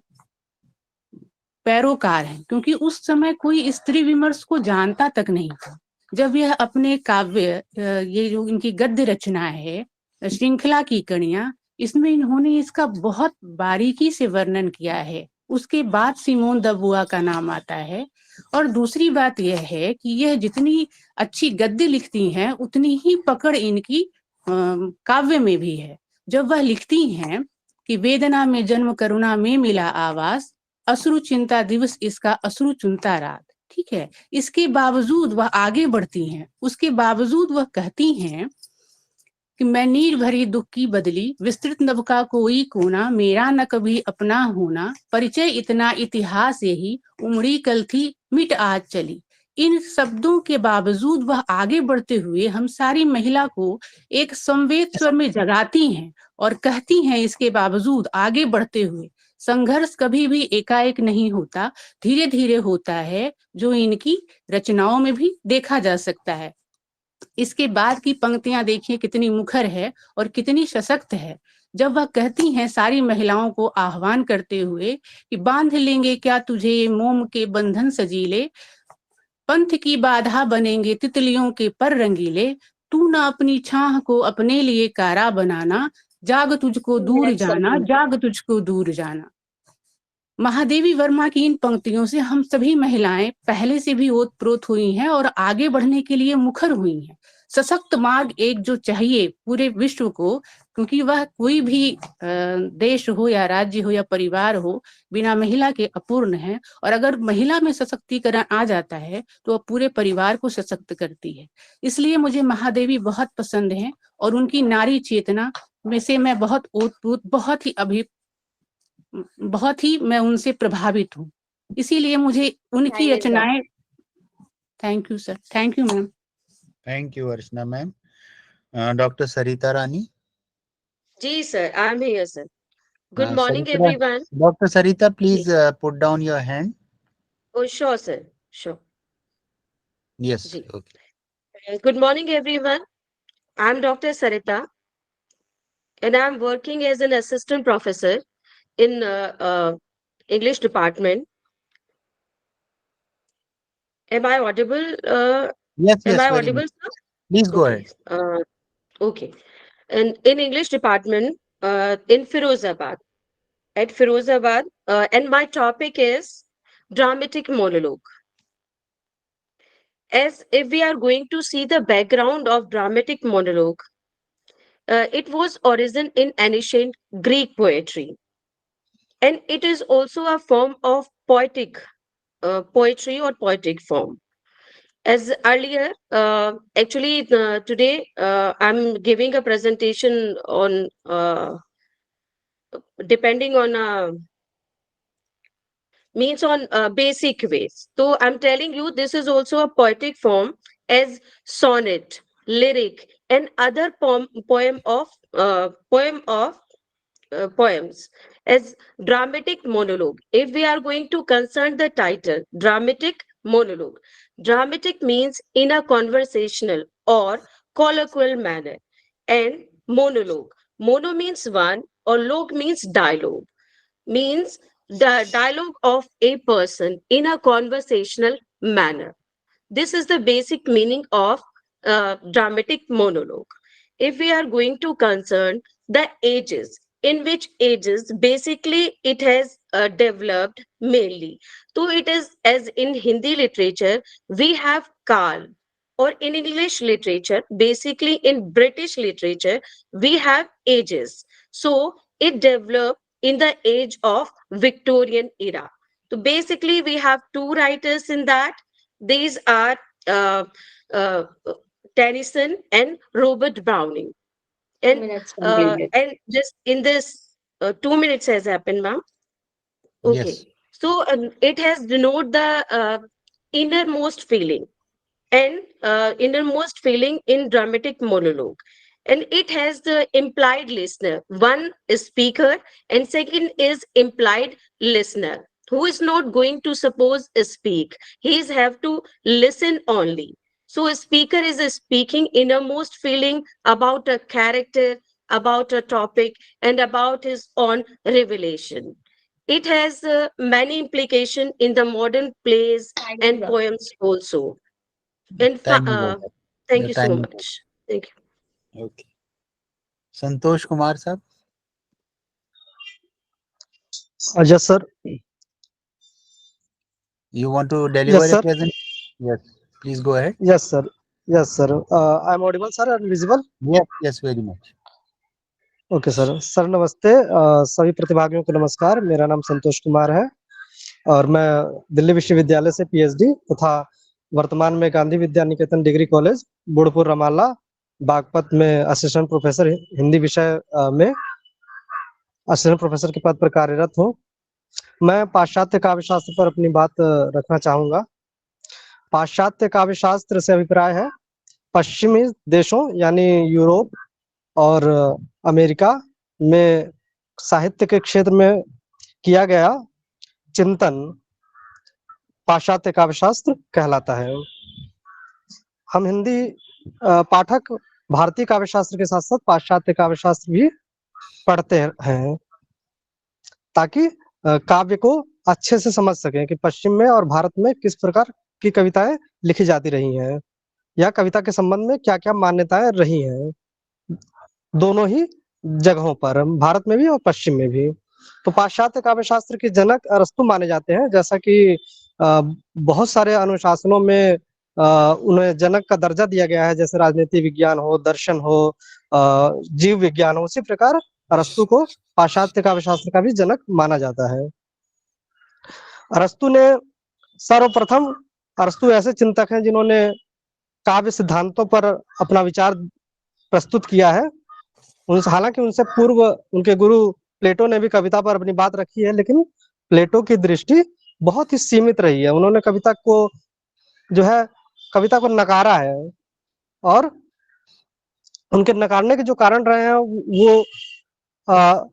पैरोकार हैं, क्योंकि उस समय कोई स्त्री विमर्श को जानता तक नहीं था। जब यह अपने काव्य, ये जो इनकी गद्य रचना है श्रृंखला की कणियां, इसमें इन्होंने इसका बहुत बारीकी से वर्णन किया है। उसके बाद सिमोन द बुआ का नाम आता है। और दूसरी बात यह है कि यह जितनी अच्छी गद्य लिखती हैं, उतनी ही पकड़ इनकी काव्य में भी है। जब वह लिखती हैं कि वेदना में जन्म करुणा में मिला आवास, अश्रु चिंता दिवस इसका अश्रु चुनता रात, ठीक है। इसके बावजूद वह आगे बढ़ती हैं, उसके बावजूद वह कहती हैं कि मैं नीर भरी दुख की बदली, विस्तृत नभ का कोई कोना, मेरा न कभी अपना होना, परिचय इतना इतिहास यही, उमड़ी कल थी मिट आज चली। इन शब्दों के बावजूद वह आगे बढ़ते हुए हम सारी महिला को एक संवेद स्वर में जगाती हैं और कहती हैं, इसके बावजूद आगे बढ़ते हुए संघर्ष कभी भी एकाएक नहीं होता, धीरे धीरे होता है, जो इनकी रचनाओं में भी देखा जा सकता है। इसके बाद की पंक्तियां देखिए कितनी मुखर है और कितनी सशक्त है। जब वह कहती हैं सारी महिलाओं को आह्वान करते हुए कि बांध लेंगे क्या तुझे ये मोम के बंधन सजीले, पंथ की बाधा बनेंगे तितलियों के पर रंगीले, तू ना अपनी छाह को अपने लिए कारा बनाना, जाग तुझको दूर जाना, जाग तुझको दूर जाना। महादेवी वर्मा की इन पंक्तियों से हम सभी महिलाएं पहले से भी ओतप्रोत हुई हैं और आगे बढ़ने के लिए मुखर हुई हैं। सशक्त मार्ग एक जो चाहिए पूरे विश्व को, क्योंकि वह कोई भी देश हो या राज्य हो या परिवार हो, बिना महिला के अपूर्ण है। और अगर महिला में सशक्तिकरण आ जाता है तो वह पूरे परिवार को सशक्त करती है। इसलिए मुझे महादेवी बहुत पसंद है और उनकी नारी चेतना में से मैं बहुत ओतप्रोत, बहुत ही मैं उनसे प्रभावित हूँ। इसीलिए मुझे उनकी रचनाएं। Thank you sir, thank you ma'am. Thank you Archana ma'am. Doctor Sarita Rani. जी sir, I am here sir. Good morning everyone. Doctor Sarita, please put down your hand. Oh, sure, sir. Sure. Yes. जी. Okay. Good morning, everyone. I'm Dr. Sarita, and I'm working as an assistant professor in English department. Am I audible? Yes, am I very audible, much. sir? Please go ahead. Okay. And in English department in Firozabad, at Firozabad, and my topic is dramatic monologue. As if we are going to see the background of dramatic monologue, it was origin in ancient Greek poetry, and it is also a form of poetic poetry or poetic form. As earlier, actually today I'm giving a presentation on depending on means on basic ways. So I'm telling you this is also a poetic form as sonnet, lyric, and other poems as dramatic monologue. If we are going to concern the title dramatic monologue, dramatic means in a conversational or colloquial manner, and mono means one, or log means dialogue, means the dialogue of a person in a conversational manner. This is the basic meaning of dramatic monologue. If we are going to concern the ages, in which ages basically it has developed mainly. So it is, as in Hindi literature, we have Kal, or in English literature, basically in British literature, we have ages. So it developed in the age of Victorian era. So basically we have two writers in that. These are Tennyson, and Robert Browning. And Minutes completed. and just in this 2 minutes has happened, ma'am. Okay. Yes. So it has denoted the innermost feeling and innermost feeling in dramatic monologue. And it has the implied listener. One is speaker, and second is implied listener, who is not going to suppose speak. He is have to listen only. So a speaker is speaking innermost feeling about a character, about a topic, and about his own revelation. It has many implications in the modern plays and poems also. And Time is over. thank Your you so time is much. Thank you. over. Okay. Santosh Kumar sir. Yes, sir. You want to deliver Yes, a sir. presentation? Yes. Please go ahead. Yes, sir. Yes, sir. I'm audible, sir, and visible? Yes, yes, very much. Okay sir. Sir नमस्ते। सभी प्रतिभागियों को नमस्कार। मेरा नाम संतोष कुमार है और मैं दिल्ली विश्वविद्यालय से पीएचडी तथा वर्तमान में गांधी विद्या निकेतन डिग्री कॉलेज बुड़पुर रमाला बागपत में असिस्टेंट प्रोफेसर हिंदी विषय में असिस्टेंट प्रोफेसर के पद पर कार्यरत हूँ। मैं पाश्चात्य काव्य शास्त्र पर अपनी बात रखना चाहूंगा। पाश्चात्य काव्य शास्त्र से अभिप्राय है पश्चिमी देशों यानी यूरोप और अमेरिका में साहित्य के क्षेत्र में किया गया चिंतन पाश्चात्य काव्य शास्त्र कहलाता है। हम हिंदी पाठक भारतीय काव्य शास्त्र के साथ साथ पाश्चात्य काव्य शास्त्र भी पढ़ते हैं ताकि काव्य को अच्छे से समझ सकें कि पश्चिम में और भारत में किस प्रकार की कविताएं लिखी जाती रही हैं या कविता के संबंध में क्या-क्या मान्यताएं रही हैं दोनों ही जगहों पर, भारत में भी और पश्चिम में भी। तो पाश्चात्य काव्य शास्त्र के जनक अरस्तु माने जाते हैं। जैसा कि बहुत सारे अनुशासनों में उन्हें जनक का दर्जा दिया गया है, जैसे राजनीति विज्ञान हो, दर्शन हो, जीव विज्ञान हो, उसी प्रकार अरस्तु को पाश्चात्य काव्य शास्त्र का भी जनक माना जाता है। अरस्तु ने सर्वप्रथम अरस्तु ऐसे चिंतक हैं जिन्होंने काव्य सिद्धांतों पर अपना विचार प्रस्तुत किया है। हालांकि उनसे पूर्व उनके गुरु प्लेटो ने भी कविता पर अपनी बात रखी है, लेकिन प्लेटो की दृष्टि बहुत ही सीमित रही है। उन्होंने कविता को नकारा है और उनके नकारने के जो कारण रहे हैं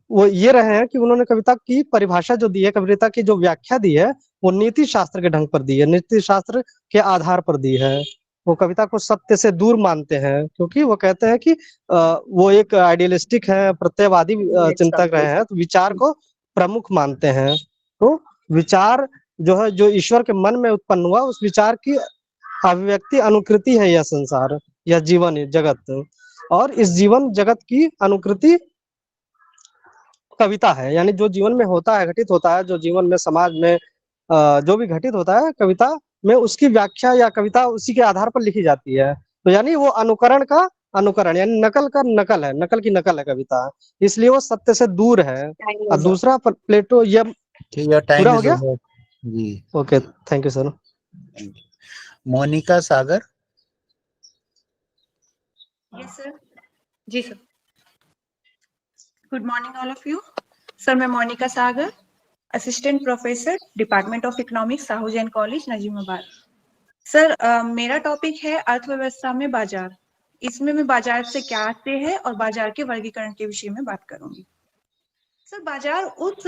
वो ये रहे हैं कि उन्होंने कविता की परिभाषा जो दी है, कविता की जो व्याख्या दी है, वो नीति शास्त्र के ढंग पर दी है, नीति शास्त्र के आधार पर दी है। वो कविता को सत्य से दूर मानते हैं क्योंकि वो कहते हैं कि वो एक आइडियलिस्टिक है, प्रत्ययवादी चिंतक रहे हैं, तो विचार को प्रमुख मानते हैं। तो विचार जो है, जो ईश्वर के मन में उत्पन्न हुआ, उस विचार की अभिव्यक्ति अनुकृति है यह संसार, यह जीवन जगत, और इस जीवन जगत की अनुकृति कविता है। यानी जो जीवन में होता है, घटित होता है, जो जीवन में समाज में जो भी घटित होता है, कविता में उसकी व्याख्या या कविता उसी के आधार पर लिखी जाती है। तो यानी वो अनुकरण का अनुकरण, यानी नकल का नकल है, नकल की नकल है कविता, इसलिए वो सत्य से दूर है। और दूसरा प्लेटो, ये पूरा हो गया जी। Okay, thank you sir. Monika Sagar. Yes sir. जी sir. Good morning all of you. Sir मैं Monika Sagar, assistant professor department of economics Sahu Jain college Najimabad. Sir मेरा टॉपिक है अर्थव्यवस्था में बाजार। इसमें मैं बाजार से क्या आते हैं और बाजार के वर्गीकरण के विषय में बात करूंगी। सर बाजार उस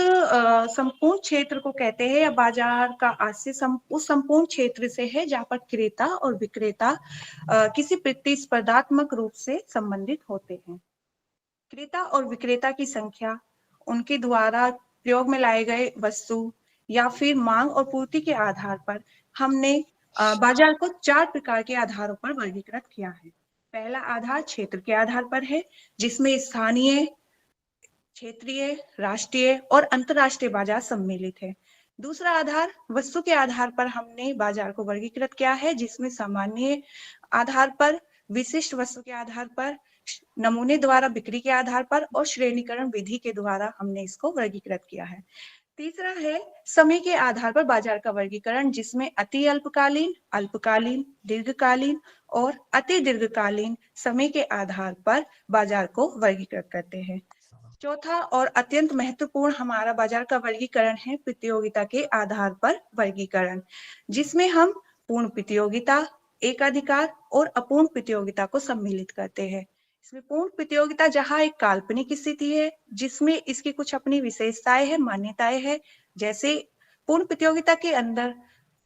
संपूर्ण क्षेत्र को कहते हैं या बाजार का आशय उस संपूर्ण क्षेत्र से है जहाँ पर क्रेता और विक्रेता किसी प्रतिस्पर्धात्मक रूप से संबंधित होते हैं। क्रेता और विक्रेता की संख्या, उनके द्वारा प्रयोग में लाए गए वस्तु या फिर मांग और पूर्ति के आधार पर हमने बाजार को 4 प्रकार के आधारों पर वर्गीकृत किया है। पहला आधार क्षेत्र के आधार पर है, जिसमें स्थानीय, क्षेत्रीय, राष्ट्रीय और अंतर्राष्ट्रीय बाजार सम्मिलित है। दूसरा आधार वस्तु के आधार पर हमने बाजार को वर्गीकृत किया है, जिसमें सामान्य आधार पर, विशिष्ट वस्तु के आधार पर, नमूने द्वारा बिक्री के आधार पर और श्रेणीकरण विधि के द्वारा हमने इसको वर्गीकृत किया है। तीसरा है समय के आधार पर बाजार का वर्गीकरण, जिसमें अति अल्पकालीन, अल्पकालीन, दीर्घकालीन और अति दीर्घकालीन समय के आधार पर बाजार को वर्गीकृत करते हैं। चौथा और अत्यंत महत्वपूर्ण हमारा बाजार का वर्गीकरण है प्रतियोगिता के आधार पर वर्गीकरण, जिसमें हम पूर्ण प्रतियोगिता, एकाधिकार और अपूर्ण प्रतियोगिता को सम्मिलित करते हैं। इसमें पूर्ण प्रतियोगिता जहां एक काल्पनिक स्थिति है जिसमें इसकी कुछ अपनी विशेषताएं हैं, मान्यताएं हैं। जैसे पूर्ण प्रतियोगिता के अंदर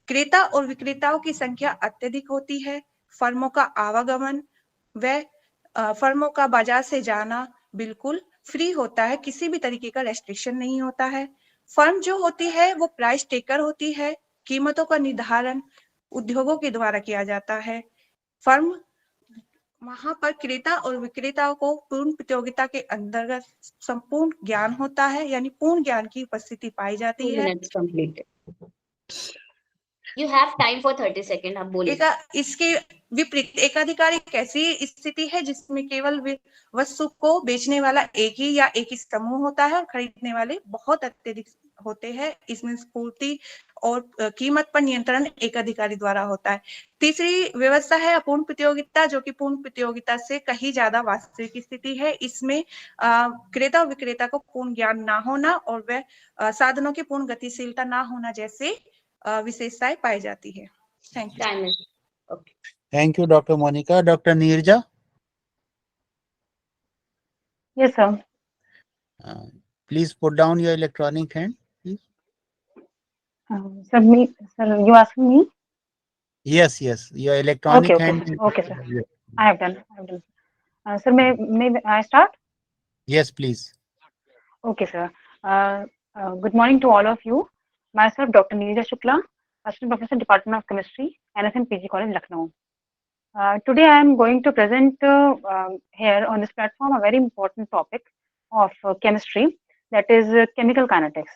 क्रेता और विक्रेताओं की संख्या अत्यधिक होती है, फर्मों का आवागमन व फर्मों का बाजार से जाना बिल्कुल फ्री होता है, किसी भी तरीके का रेस्ट्रिक्शन नहीं होता है। फर्म जो होती है वो प्राइस टेकर होती है, कीमतों का निर्धारण उद्योगों के द्वारा किया जाता है। फर्म वहां पर क्रेता और विक्रेताओं को पूर्ण प्रतियोगिता के अंतर्गत संपूर्ण ज्ञान होता है, यानी पूर्ण ज्ञान की उपस्थिति पाई जाती 2 है। minutes completed. You have time for 30 seconds. आप बोलिए। इसके विपरीत एकाधिकार एक ऐसी स्थिति है जिसमें केवल वस्तु को बेचने वाला एक ही या एक ही समूह होता है और खरीदने वाले बहुत अत्यधिक होते हैं। इसमें पूर्ति और कीमत पर नियंत्रण एकाधिकारी द्वारा होता है। तीसरी व्यवस्था है अपूर्ण प्रतियोगिता, जो कि पूर्ण प्रतियोगिता से कहीं ज्यादा वास्तविक स्थिति है। इसमें क्रेता और विक्रेता को पूर्ण ज्ञान ना होना और वह साधनों की पूर्ण गतिशीलता ना होना जैसे विशेषताएं पाई जाती है। Thank you. Thank you, Dr. Monica. Dr. Neerja? Yes, sir. Please put down your electronic hand, please. Sir, you asking me? Yes, your electronic hand. Okay, sir. I have done. Sir, may I start? Yes, please. Okay, sir. Good morning to all of you. Myself, Dr. Neerja Shukla, Assistant Professor, Department of Chemistry, NSM PG College, Lucknow. Today, I am going to present here on this platform a very important topic of chemistry, that is chemical kinetics.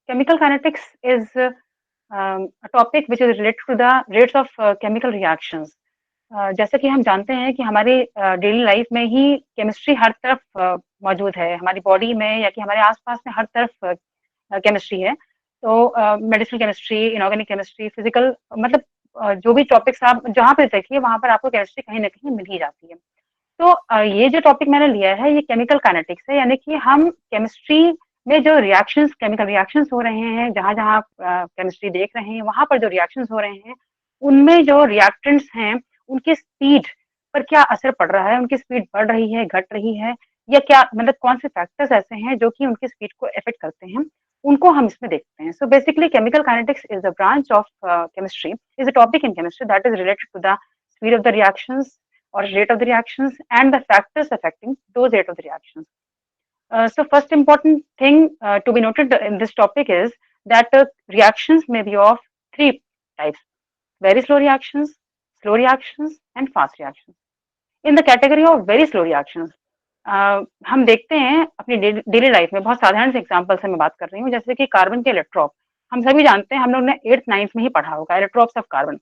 Chemical kinetics is a topic which is related to the rates of chemical reactions. जैसे कि हम जानते हैं कि हमारे daily life में ही chemistry हर तरफ मौजूद है, हमारी बॉडी में या कि हमारे आसपास में हर तरफ केमिस्ट्री है। तो medicinal chemistry, inorganic chemistry, physical, मतलब जो भी टॉपिक्स आप जहाँ पे देखिए वहां पर आपको केमिस्ट्री कहीं ना कहीं मिल ही जाती है। तो ये जो टॉपिक मैंने लिया है ये केमिकल काइनेटिक्स है, यानी कि हम केमिस्ट्री में जो रिएक्शंस, केमिकल रिएक्शंस हो रहे हैं, जहां जहां आप केमिस्ट्री देख रहे हैं वहां पर जो रिएक्शंस हो रहे हैं उनमें जो रिएक्टेंट्स हैं उनकी स्पीड पर क्या असर पड़ रहा है, उनकी स्पीड बढ़ रही है, घट रही है, या क्या मतलब कौन से फैक्टर्स ऐसे हैं जो कि उनकी स्पीड को इफेक्ट करते हैं, उनको हम इसमें देखते हैं। So basically chemical kinetics is a branch of chemistry, is a topic in chemistry that is related to the speed of the reactions or rate of the reactions and the factors affecting those rate of the reactions. So first important thing to be noted in this topic is that reactions may be of three types: very slow reactions, slow reactions and fast reactions. In the category of very slow reactions, हम देखते हैं अपनी daily life में, बहुत साधारण से example से मैं बात कर रही हूँ, जैसे कि कार्बन के इलेक्ट्रॉप। हम सभी जानते हैं, हम लोग ने 8th 9th में ही पढ़ा होगा इलेक्ट्रॉप्स ऑफ कार्बन।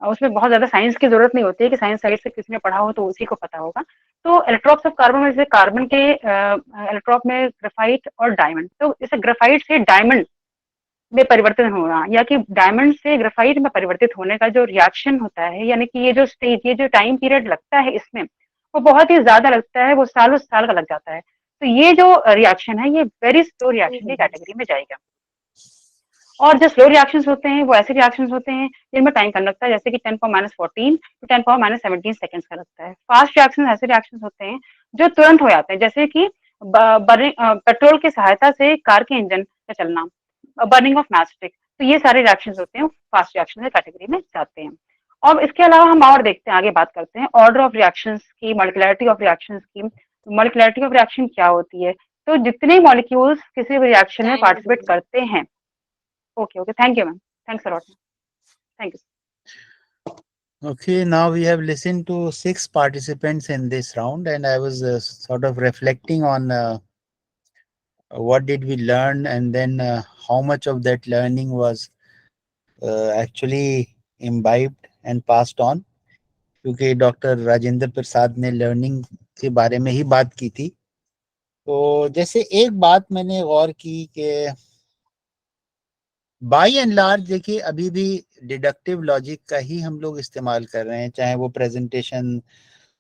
उसमें बहुत ज्यादा साइंस की जरूरत नहीं होती है कि साइंस साइड से किसी ने पढ़ा हो तो उसी को पता होगा। तो इलेक्ट्रॉप्स ऑफ कार्बन में जैसे कार्बन के इलेक्ट्रॉप में ग्रेफाइट और डायमंड, तो इसे ग्रेफाइट से डायमंड में परिवर्तन होना या कि डायमंड से ग्रेफाइट में परिवर्तित होने का जो रिएक्शन होता है, यानी कि ये जो स्टेज, ये जो टाइम पीरियड लगता है इसमें, वो बहुत ही ज्यादा लगता है, वो सालों साल का लग जाता है। तो ये जो रिएक्शन है ये वेरी स्लो रिएक्शन की कैटेगरी में जाएगा। और जो स्लो रिएक्शंस होते हैं वो ऐसे रिएक्शंस होते हैं जिनमें टाइम कम लगता है, जैसे कि 10⁻14 to 10⁻17 सेकंड्स का लगता है। फास्ट रिएक्शंस ऐसे रिएक्शंस होते हैं जो तुरंत हो जाते हैं, जैसे कि पेट्रोल की सहायता से कार के इंजन का चलना, बर्निंग ऑफ मैच स्टिक। तो ये सारे रिएक्शंस होते हैं फास्ट रिएक्शन कैटेगरी में जाते हैं। और इसके अलावा हम और देखते हैं, आगे बात करते हैं ऑर्डर ऑफ रिएक्शंस की, मॉलिक्यूलरिटी ऑफ रिएक्शंस की। मॉलिक्यूलरिटी ऑफ रिएक्शन क्या होती है? तो जितने मॉलिक्यूल्स किसी भी रिएक्शन में पार्टिसिपेट करते हैं। Okay, thank you, ma'am. Thanks a lot. Thank you. Okay, now we have listened to 6 participants in this round, and I was sort of reflecting on what did we learn, and then how much of that learning was actually imbibed and passed on. क्योंकि doctor Rajendra प्रसाद ने learning के बारे में ही बात की थी। तो जैसे एक बात मैंने गौर की कि बाई एंड लार्ज देखिए अभी भी डिडक्टिव लॉजिक का ही हम लोग इस्तेमाल कर रहे हैं, चाहे वो प्रेजेंटेशन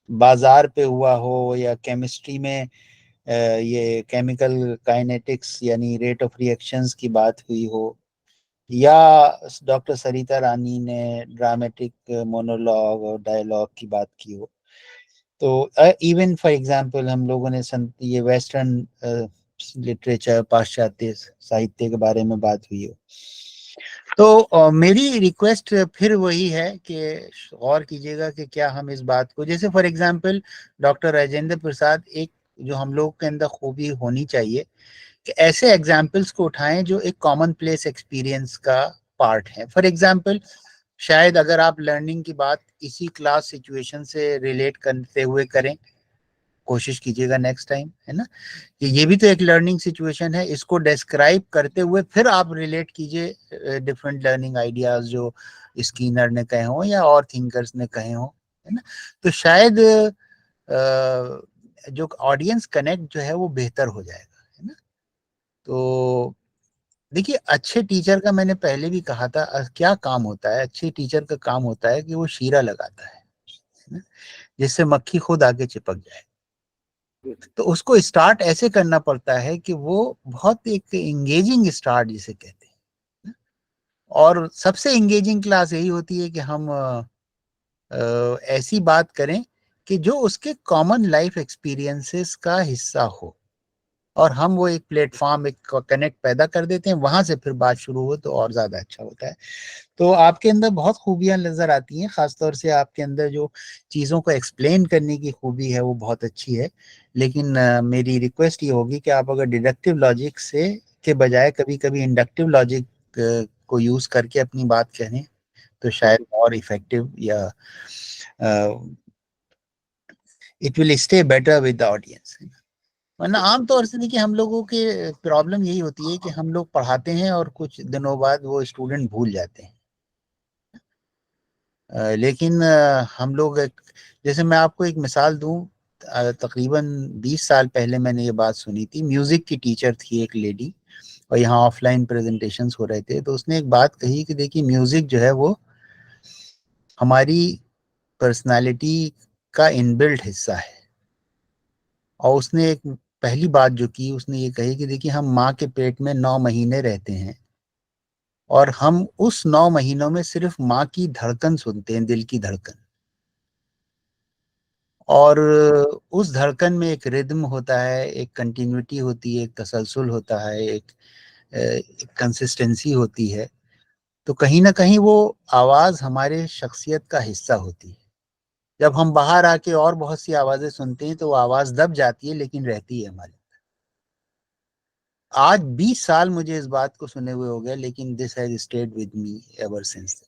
बाजार पे हुआ हो या केमिस्ट्री में ये केमिकल काइनेटिक्स यानी रेट ऑफ रिएक्शंस की बात हुई हो, या डॉक्टर सरिता रानी ने ड्रामेटिक मोनोलॉग और डायलॉग की बात की हो। तो इवन फॉर एग्जांपल हम लोगों ने ये वेस्टर्न लिटरेचर पाश्चात्य साहित्य के बारे में बात हुई हो। तो मेरी रिक्वेस्ट फिर वही है कि गौर कीजिएगा कि क्या हम इस बात को, जैसे फॉर एग्जांपल डॉक्टर राजेंद्र प्रसाद, एक जो हम लोग के अंदर खूबी होनी चाहिए कि ऐसे एग्जाम्पल्स को उठाएं जो एक कॉमन प्लेस एक्सपीरियंस का पार्ट है। फॉर एग्जांपल शायद अगर आप लर्निंग की बात इसी क्लास सिचुएशन से रिलेट करते हुए करें, कोशिश कीजिएगा नेक्स्ट टाइम, है ना, कि ये भी तो एक लर्निंग सिचुएशन है, इसको डिस्क्राइब करते हुए फिर आप रिलेट कीजिए डिफरेंट लर्निंग आइडियाज जो स्कीनर ने कहे हों या और थिंकर्स ने कहे हों, है ना। तो शायद जो ऑडियंस कनेक्ट जो है वो बेहतर हो जाएगा, है ना। तो देखिए अच्छे टीचर का मैंने पहले भी कहा था क्या काम होता है, अच्छे टीचर का काम होता है कि वो शीरा लगाता है ना, जिससे मक्खी खुद आके चिपक जाए। तो उसको स्टार्ट ऐसे करना पड़ता है कि वो बहुत एक इंगेजिंग स्टार्ट जिसे कहते हैं, और सबसे इंगेजिंग क्लास यही होती है कि हम ऐसी बात करें कि जो उसके कॉमन लाइफ एक्सपीरियंसेस का हिस्सा हो, और हम वो एक प्लेटफॉर्म, एक कनेक्ट पैदा कर देते हैं, वहां से फिर बात शुरू हो तो और ज्यादा अच्छा होता है। तो आपके अंदर बहुत खूबियां नजर आती हैं, खासतौर से आपके अंदर जो चीज़ों को एक्सप्लेन करने की खूबी है वो बहुत अच्छी है। लेकिन मेरी रिक्वेस्ट ये होगी कि आप अगर डिडक्टिव लॉजिक से के बजाय कभी कभी इंडक्टिव लॉजिक को यूज करके अपनी बात कहें तो शायद और इफेक्टिव या it will stay better with the audience. वरना आमतौर से देखिए हम लोगों के प्रॉब्लम यही होती है कि हम लोग पढ़ाते हैं और कुछ दिनों बाद वो स्टूडेंट भूल जाते हैं। लेकिन हम लोग जैसे मैं आपको एक मिसाल दूं, तकरीबन 20 साल पहले मैंने ये बात सुनी थी। म्यूजिक की टीचर थी एक लेडी, और यहाँ ऑफलाइन प्रेजेंटेशंस हो रहे थे, तो उसने एक बात कही कि देखिए म्यूजिक जो है वो हमारी पर्सनालिटी का इनबिल्ट हिस्सा है। और उसने एक पहली बात जो की उसने ये कही कि देखिए हम माँ के पेट में 9 महीने रहते हैं, और हम उस 9 महीनों में सिर्फ माँ की धड़कन सुनते हैं, दिल की धड़कन, और उस धड़कन में एक रिदम होता है, एक कंटिन्यूटी होती है, एक तसलसल होता है, एक कंसिस्टेंसी होती है। तो कहीं ना कहीं वो आवाज हमारे शख्सियत का हिस्सा होती है। जब हम बाहर आके और बहुत सी आवाजें सुनते हैं तो वो आवाज दब जाती है, लेकिन रहती है हमारे। आज 20 साल मुझे इस बात को सुने हुए हो गए, लेकिन this has stayed with me ever since.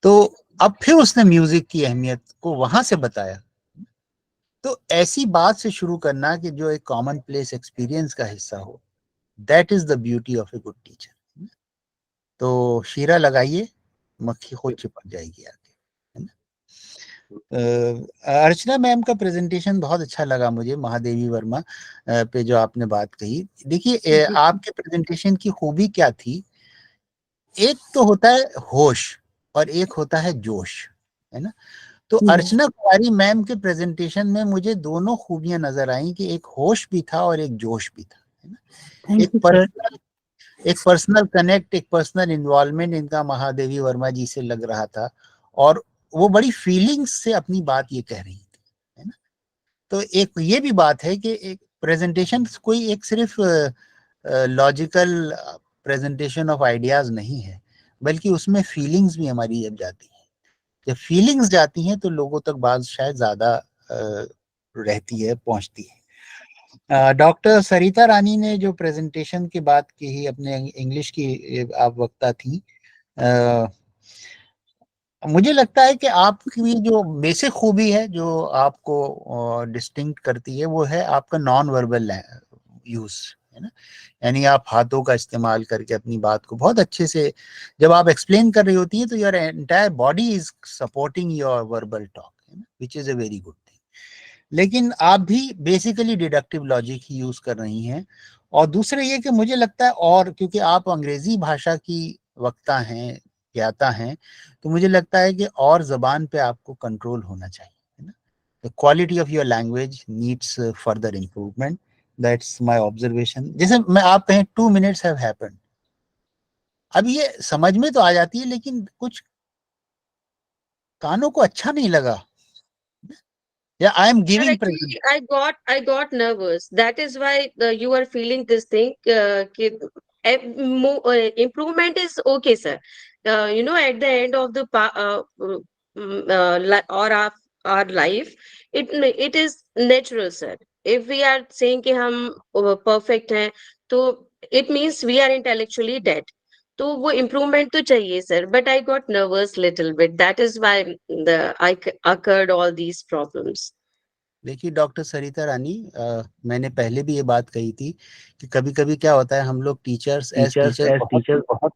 तो अब फिर उसने म्यूजिक की अहमियत को वहां से बताया। तो ऐसी बात से शुरू करना कि जो एक कॉमन प्लेस एक्सपीरियंस का हिस्सा हो, that is the beauty of a good teacher. तो शीरा लगाइए, मक्खी खुद चिपक जाएगी आगे, है ना। अर्चना मैम का प्रेजेंटेशन बहुत अच्छा लगा मुझे, महादेवी वर्मा पे जो आपने बात कही। देखिए आपके प्रेजेंटेशन की खूबी क्या थी, एक तो होता है होश और एक होता है जोश, है ना। तो अर्चना कुमारी मैम के प्रेजेंटेशन में मुझे दोनों खूबियां नजर आई कि एक होश भी था और एक जोश भी था, है ना। एक पर्सनल कनेक्ट, एक पर्सनल इन्वॉल्वमेंट इनका महादेवी वर्मा जी से लग रहा था, और वो बड़ी फीलिंग्स से अपनी बात ये कह रही थी, है ना। तो एक ये भी बात है कि एक प्रेजेंटेशन कोई एक सिर्फ लॉजिकल प्रेजेंटेशन ऑफ आइडियाज नहीं है, बल्कि उसमें फीलिंग्स भी हमारी जब जाती है, जब फीलिंग्स जाती हैं तो लोगों तक बात शायद ज्यादा रहती है, पहुंचती है। डॉक्टर सरिता रानी ने जो प्रेजेंटेशन की बात की, अपने इंग्लिश की आप वक्ता थी, मुझे लगता है कि आपकी जो बेसिक खूबी है जो आपको डिस्टिंक्ट करती है वो है आपका नॉन वर्बल यूज, है ना। यानी आप हाथों का इस्तेमाल करके अपनी बात को बहुत अच्छे से जब आप एक्सप्लेन कर रही होती हैं तो your entire body is supporting your verbal talk, है ना, which is a very good thing. लेकिन आप भी बेसिकली डिडक्टिव लॉजिक ही यूज कर रही हैं, और दूसरे ये कि मुझे लगता है, और क्योंकि आप अंग्रेजी भाषा की वक्ता हैं, ज्ञाता हैं, तो मुझे लगता है कि और जबान पे आपको कंट्रोल होना चाहिए, है ना। The quality of your language needs further improvement, that's my observation. जैसे मैं आप कहें 2 minutes हैव हैपेंड, अब ये समझ में तो आ जाती है, लेकिन कुछ कानों को अच्छा नहीं लगा, या I am Sir, giving actually, I got nervous. That is why you are feeling this thing. Improvement is okay, sir. You know, at the end of the or of our life, it is natural, sir. If we are saying कि हम perfect हैं, तो it means we are intellectually dead. तो वो improvement तो चाहिए, sir. But I got nervous little bit. That is why I occurred all these problems. देखिए doctor Sarita रानी, मैंने पहले भी ये बात कही थी कि कभी कभी क्या होता है, हम लोग टीचर्स एज टीचर बहुत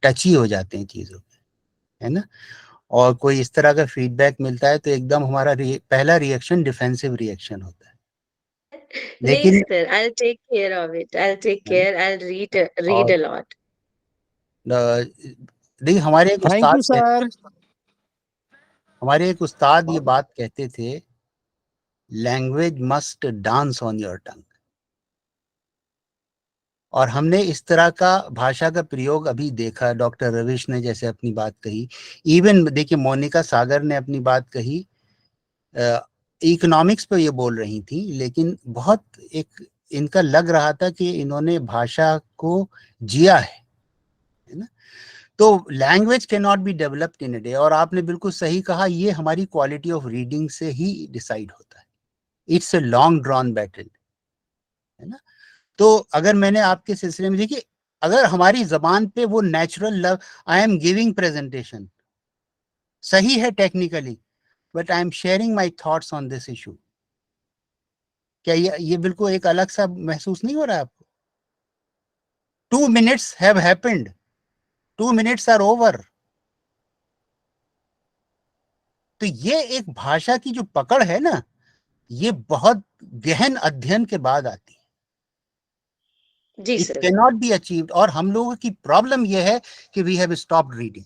टची हो जाते हैं चीज़ों पे, है ना। और कोई इस तरह का फीडबैक मिलता है तो एकदम हमारा पहला रिएक्शन डिफेंसिव रिएक्शन होता है। लेकिन नहीं sir, I'll take care of it. I'll take care. I'll read a lot. देखिए हमारे एक उस्ताद ये बात कहते थे, language must dance on your tongue. और हमने इस तरह का भाषा का प्रयोग अभी देखा, डॉक्टर रविश ने जैसे अपनी बात कही, इवन देखिए मोनिका सागर ने अपनी बात कही, इकोनॉमिक्स पे ये बोल रही थी, लेकिन बहुत एक इनका लग रहा था कि इन्होंने भाषा को जिया है ना। तो language can not be developed in a day, और आपने बिल्कुल सही कहा, ये हमारी क्वालिटी ऑफ रीडिंग से ही डिसाइड होता है। It's a long drawn battle, है ना। तो अगर मैंने आपके सिलसिले में देखिए, अगर हमारी जबान पे वो natural love, I am giving presentation, सही है technically, but I am sharing my thoughts on this issue, क्या ये बिल्कुल एक अलग सा महसूस नहीं हो रहा है आपको? 2 minutes have happened, 2 minutes are over। तो ये एक भाषा की जो पकड़ है ना, ये बहुत गहन अध्ययन के बाद आती है। जी it sir. Can not be achieved, और हम लोगों की प्रॉब्लम ये है कि वी हैव स्टॉप्ड रीडिंग,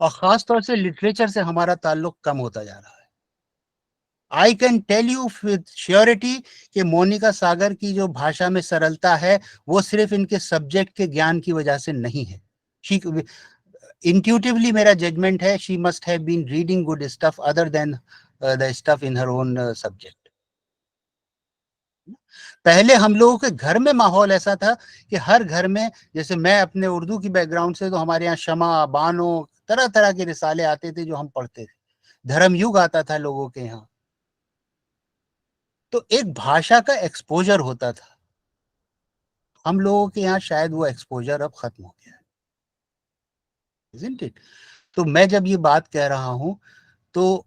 और खास तौर से लिटरेचर से हमारा ताल्लुक कम होता जा रहा है। I can tell you with surety कि मोनिका सागर की जो भाषा में सरलता है, वो सिर्फ इनके सब्जेक्ट के ज्ञान की वजह से नहीं है। इंट्यूटिवली मेरा जजमेंट है, she must have been reading good stuff other than the stuff in her own subject. पहले हम लोगों के घर में माहौल ऐसा था कि हर घर में, जैसे मैं अपने उर्दू की बैकग्राउंड से, तो हमारे यहाँ शमा, बानो, तरह तरह के रिसाले आते थे जो हम पढ़ते थे, धर्मयुग आता था लोगों के यहाँ। तो एक भाषा का एक्सपोजर होता था, हम लोगों के यहाँ शायद वो एक्सपोजर अब खत्म हो गया है, isn't it? तो मैं जब ये बात कह रहा हूं, तो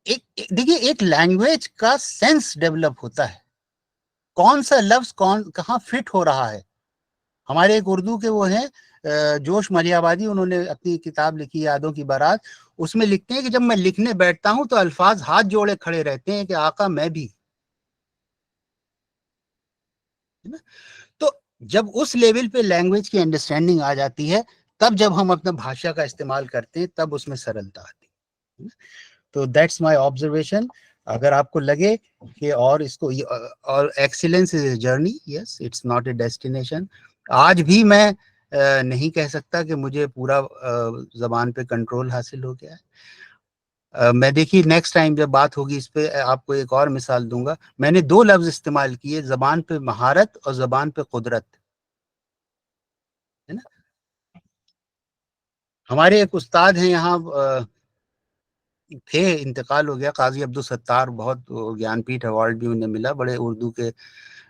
एक देखिए, एक लैंग्वेज का सेंस डेवलप होता है, कौन सा लफ्ज कहाँ फिट हो रहा है। हमारे एक उर्दू के वो हैं जोश मलियाबादी, उन्होंने अपनी किताब लिखी यादों की बारात, उसमें लिखते हैं कि जब मैं लिखने बैठता हूं तो अल्फाज हाथ जोड़े खड़े रहते हैं कि आका मैं भी, है ना। तो जब उस लेवल पे लैंग्वेज की अंडरस्टैंडिंग आ जाती है, तब जब हम अपना भाषा का इस्तेमाल करते हैं, तब उसमें सरलता आती है। तो दैट्स माय ऑब्जर्वेशन। अगर आपको लगे कि और इसको, और excellence is a journey, yes, it's not a destination. आज भी मैं नहीं कह सकता कि मुझे पूरा जबान पे कंट्रोल हासिल हो गया है। मैं देखिए नेक्स्ट टाइम जब बात होगी इस पे, आपको एक और मिसाल दूंगा। मैंने 2 लफ्ज इस्तेमाल किए, जबान पे महारत और जबान पे कुदरत, है ना। हमारे एक उस्ताद हैं यहाँ, थे, इंतकाल हो गया, काजी अब्दुल सत्तार, बहुत ज्ञानपीठ अवार्ड भी उन्हें मिला, बड़े उर्दू के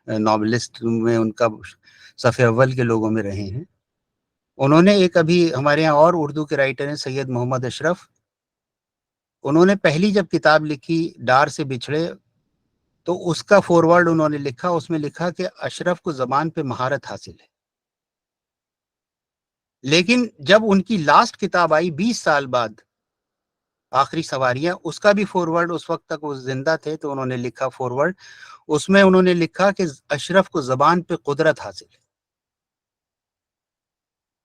नॉवेलिस्ट में उनका सफ़े अव्वल के लोगों में रहे हैं। उन्होंने एक, अभी हमारे यहाँ और उर्दू के राइटर हैं सैयद मोहम्मद अशरफ, उन्होंने पहली जब किताब लिखी डार से बिछड़े, तो उसका फॉरवर्ड उन्होंने लिखा, उसमें लिखा कि अशरफ को जबान पे महारत हासिल है। लेकिन जब उनकी लास्ट किताब आई 20 साल बाद, आखिरी सवारियां, उसका भी फॉरवर्ड, उस वक्त तक वो जिंदा थे तो उन्होंने लिखा फॉरवर्ड। उसमें उन्होंने लिखा कि अशरफ को जबान पे कुदरत हासिल है।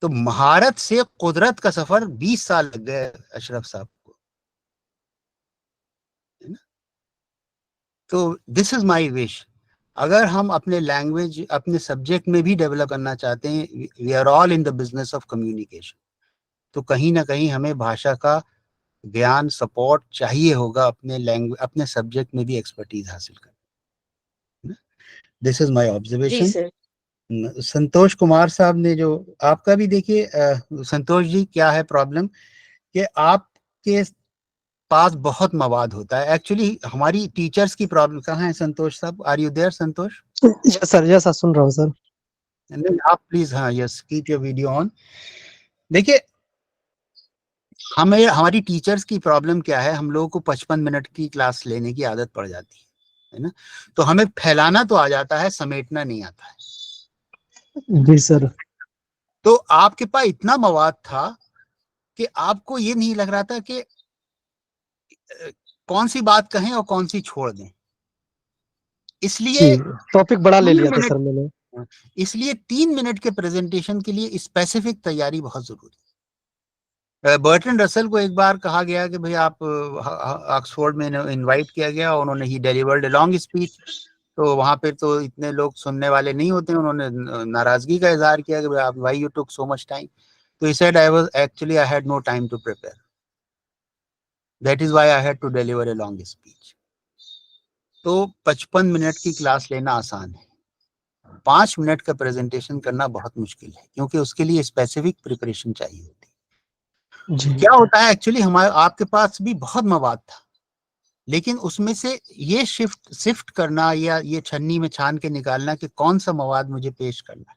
तो महारत से कुदरत का सफर 20 साल लग गए अशरफ साहब को, है ना। तो दिस इज माय विश, अगर हम अपने लैंग्वेज, अपने सब्जेक्ट में भी डेवलप करना चाहते हैं, we are all in the business of communication, तो कहीं ना कहीं हमें भाषा का ज्ञान, सपोर्ट चाहिए होगा अपने लैंग्वेज, अपने सब्जेक्ट में भी एक्सपर्टीज हासिल करना। This is my observation. Santosh Kumar साहब ने जो आपका भी देखिए, संतोष जी क्या है प्रॉब्लम कि आपके पास बहुत मवाद होता है। एक्चुअली हमारी टीचर्स की प्रॉब्लम कहाँ है संतोष साहब? Are you there Santosh? Yes sir, yes sir, सुन रहा हूँ सर। नहीं, आप प्लीज, हाँ yes, keep your video on. देखिए हमारी टीचर्स की प्रॉब्लम क्या है, हम लोगों को 55 मिनट की क्लास लेने की आदत पड़ जाती है ना। तो हमें फैलाना तो आ जाता है, समेटना नहीं आता है। जी सर। तो आपके पास इतना मवाद था कि आपको ये नहीं लग रहा था कि कौन सी बात कहें और कौन सी छोड़ दें, इसलिए टॉपिक बड़ा ले लिया था सर मैंने। इसलिए 3 मिनट के प्रेजेंटेशन के लिए स्पेसिफिक तैयारी बहुत जरूरी है। बर्टन रसल को एक बार कहा गया कि भाई आप ऑक्सफोर्ड में इनवाइट किया गया, उन्होंने ही डिलीवर्ड अ लॉन्ग स्पीच, तो वहां पे तो इतने लोग सुनने वाले नहीं होते, उन्होंने नाराजगी का इजहार किया कि भाई आप why you took so much time. तो he said I had no time to prepare, that is why I had to deliver a long speech। तो 55 मिनट की क्लास लेना आसान है, 5 मिनट का प्रेजेंटेशन करना बहुत मुश्किल है, क्योंकि उसके लिए स्पेसिफिक प्रिपरेशन चाहिए होती है। क्या होता है एक्चुअली, हमारे आपके पास भी बहुत मवाद था, लेकिन उसमें से ये शिफ्ट करना या ये छन्नी में छान के निकालना कि कौन सा मवाद मुझे पेश करना है,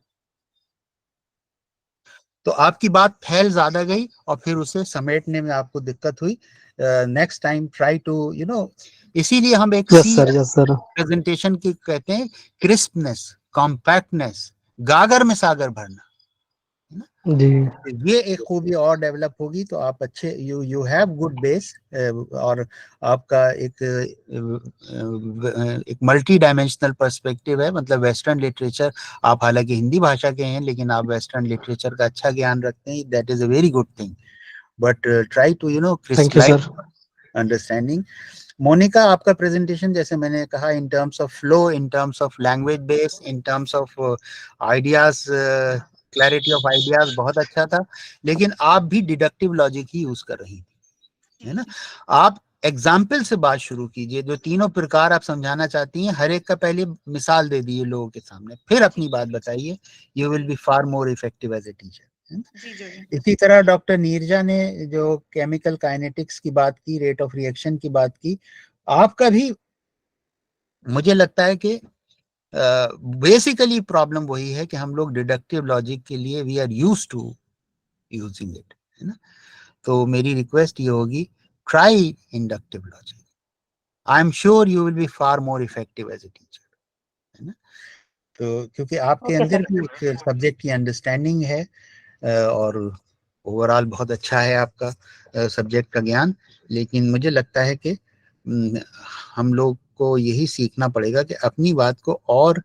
तो आपकी बात फैल ज्यादा गई और फिर उसे समेटने में आपको दिक्कत हुई। Next time try to you know, इसीलिए हम एक प्रेजेंटेशन की कहते हैं क्रिस्पनेस, कॉम्पैक्टनेस, गागर में सागर भरना, है ना जी। ये एक खूबी और डेवलप होगी तो आप अच्छे यू हैव गुड बेस, और आपका एक मल्टी डायमेंशनल पर्सपेक्टिव है, मतलब वेस्टर्न लिटरेचर, आप हालांकि हिंदी भाषा के हैं लेकिन आप वेस्टर्न लिटरेचर का अच्छा ज्ञान रखते हैं, that is a very good thing, but try to you know crystallize understanding. Monika, आपका प्रेजेंटेशन जैसे मैंने कहा, in terms of flow, in terms of language base, in terms of ideas, clarity of ideas बहुत अच्छा था, लेकिन आप भी डिडक्टिव लॉजिक ही यूज कर रही थी, है ना। आप एग्जाम्पल से बात शुरू कीजिए, जो तीनों प्रकार आप समझाना चाहती हैं, हर एक का पहले मिसाल दे दीजिए लोगों के सामने, फिर अपनी बात बताइए, you will be far more effective as a teacher. इसी तरह डॉक्टर नीरजा ने जो केमिकल काइनेटिक्स की बात की, रेट ऑफ रिएक्शन की बात की, आपका भी मुझे लगता है कि बेसिकली प्रॉब्लम वही है कि हम लोग डिडक्टिव लॉजिक के लिए we are used to using it, है ना। तो मेरी रिक्वेस्ट ये होगी, try inductive logic, I am sure you will be far more effective as a teacher, है ना। तो क्योंकि आपके अंदर भी सब्जेक्ट की अंडरस्टैंडिंग है और ओवरऑल बहुत अच्छा है आपका सब्जेक्ट का ज्ञान, लेकिन मुझे लगता है कि हम लोग को यही सीखना पड़ेगा कि अपनी बात को और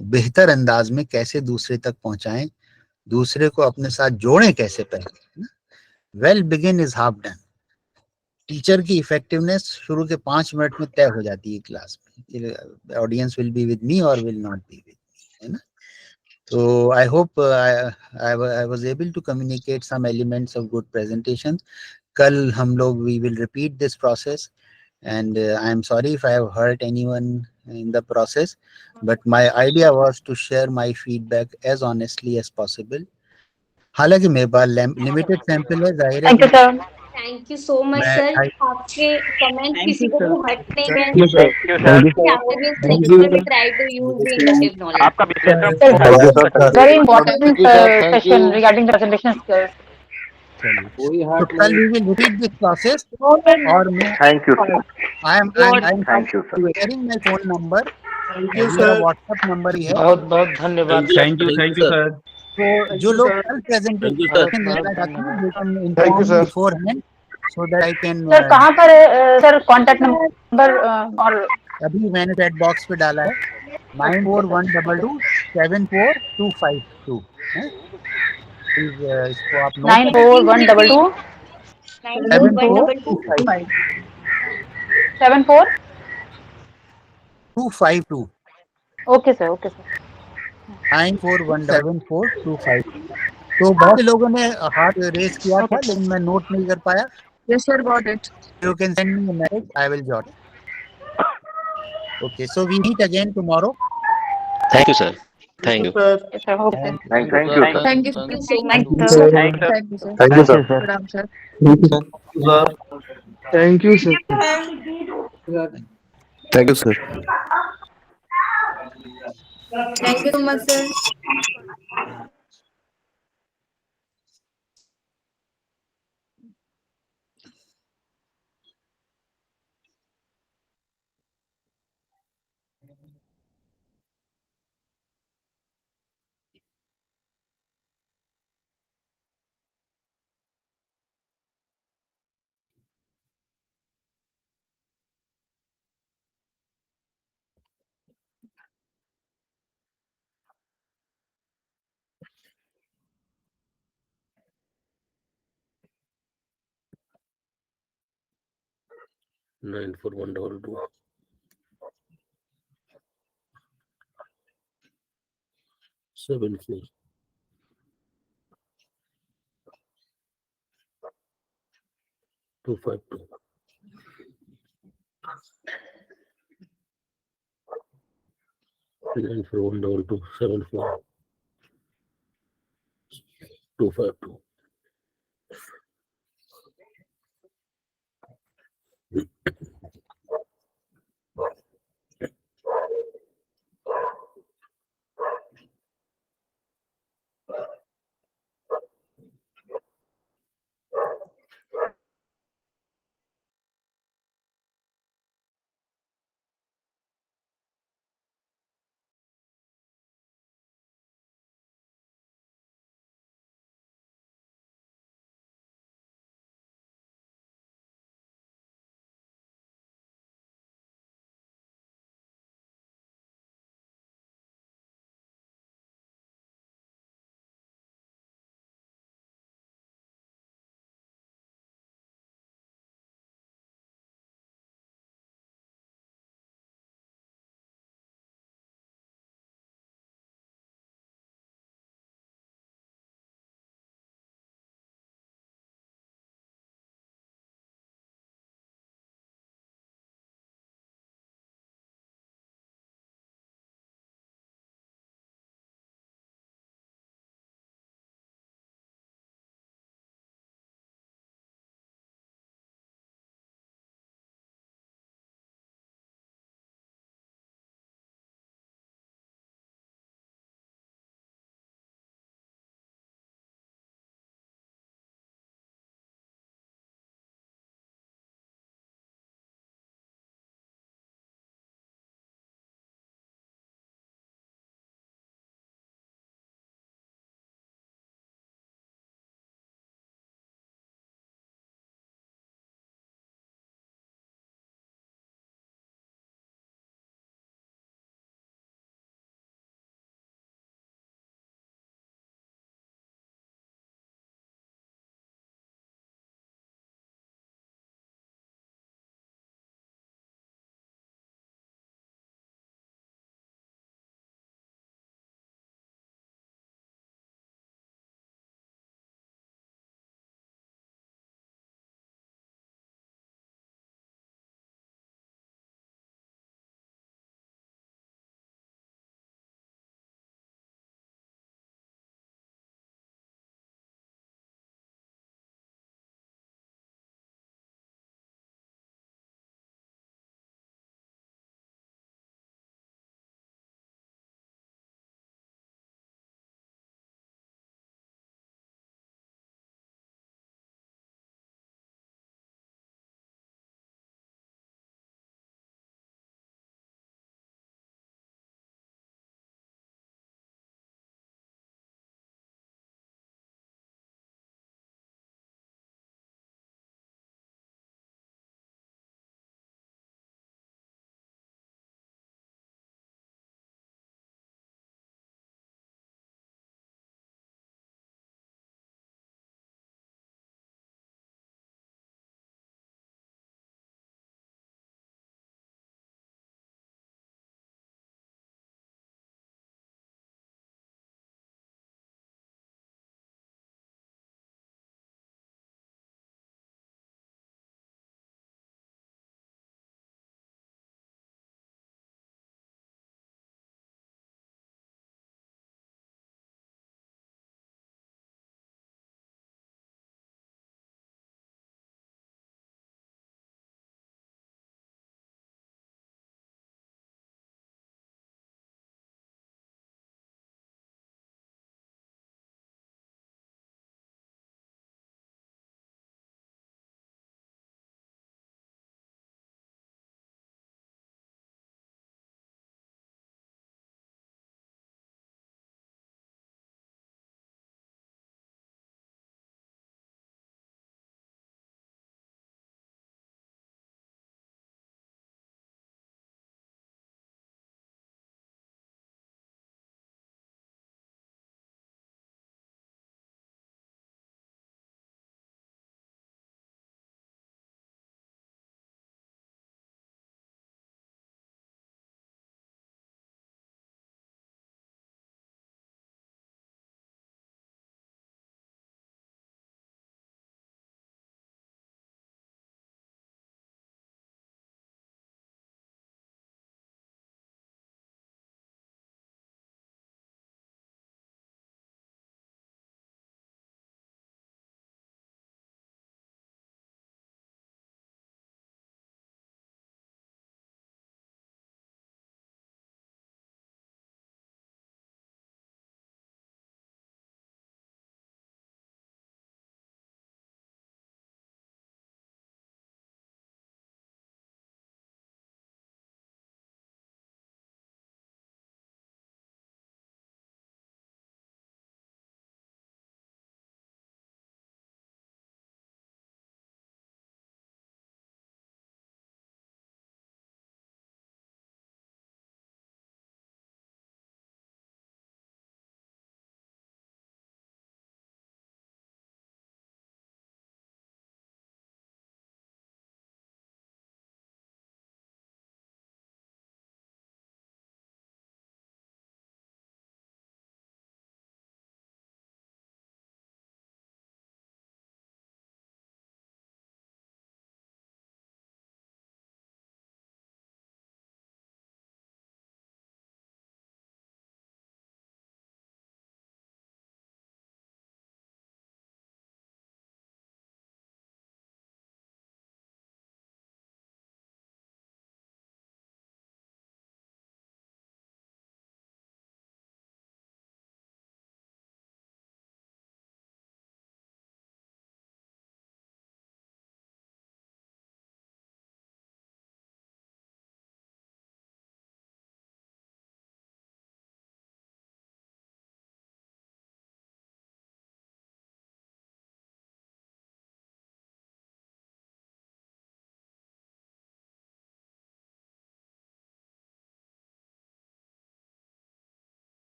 बेहतर अंदाज में कैसे दूसरे तक पहुंचाएं, दूसरे को अपने साथ जोड़ें कैसे पहले। Well begin is half done. Teacher की इफेक्टिवनेस शुरू के 5 मिनट में तय हो जाती है क्लास में, audience will be with me और will not be with me, है ना। So I hope I was able to communicate some elements of good presentation. कल हम लोग we will repeat this process, and I am sorry if I have hurt anyone in the process, but my idea was to share my feedback as honestly as possible. हालांकि मेरे पास limited sample है, जाहिर है। Thank you so much sir, आपके comment किसी को भी hurt नहीं गए। Try to use the inductive knowledge. आपका very important session regarding presentation skills. कल we will repeat this process, और मैं thank you I am thank you sir, sharing my phone number, मेरा व्हाट्सएप नंबर ही है। बहुत धन्यवाद। Thank you sir. तो जो लोग कल प्रेजेंटेशन देना चाहते हैं, beforehand so that I can sir कहाँ पर है सर कॉन्टैक्ट नंबर और अभी मैंने चैट बॉक्स पे डाला है 9412274252 है। प्लीज इसको आप नोट 9412 252 ओके सर 94174252। तो बहुत से लोगों ने हाथ रेस किया था लेकिन मैं नोट नहीं कर पाया। Yes, sir, got it. You can send me a message, I will jot. Okay, so we meet again tomorrow. Thank you, sir. Thank you. Thank you, sir. Thank you. Thank you, Thank sir. you, sir. Thank you, sir. Thank you, sir. Pranam, sir. Thank you, sir. Thank you, sir. Thank you so much, sir. Nine four one double two. 74. 252. 9412274252. 252.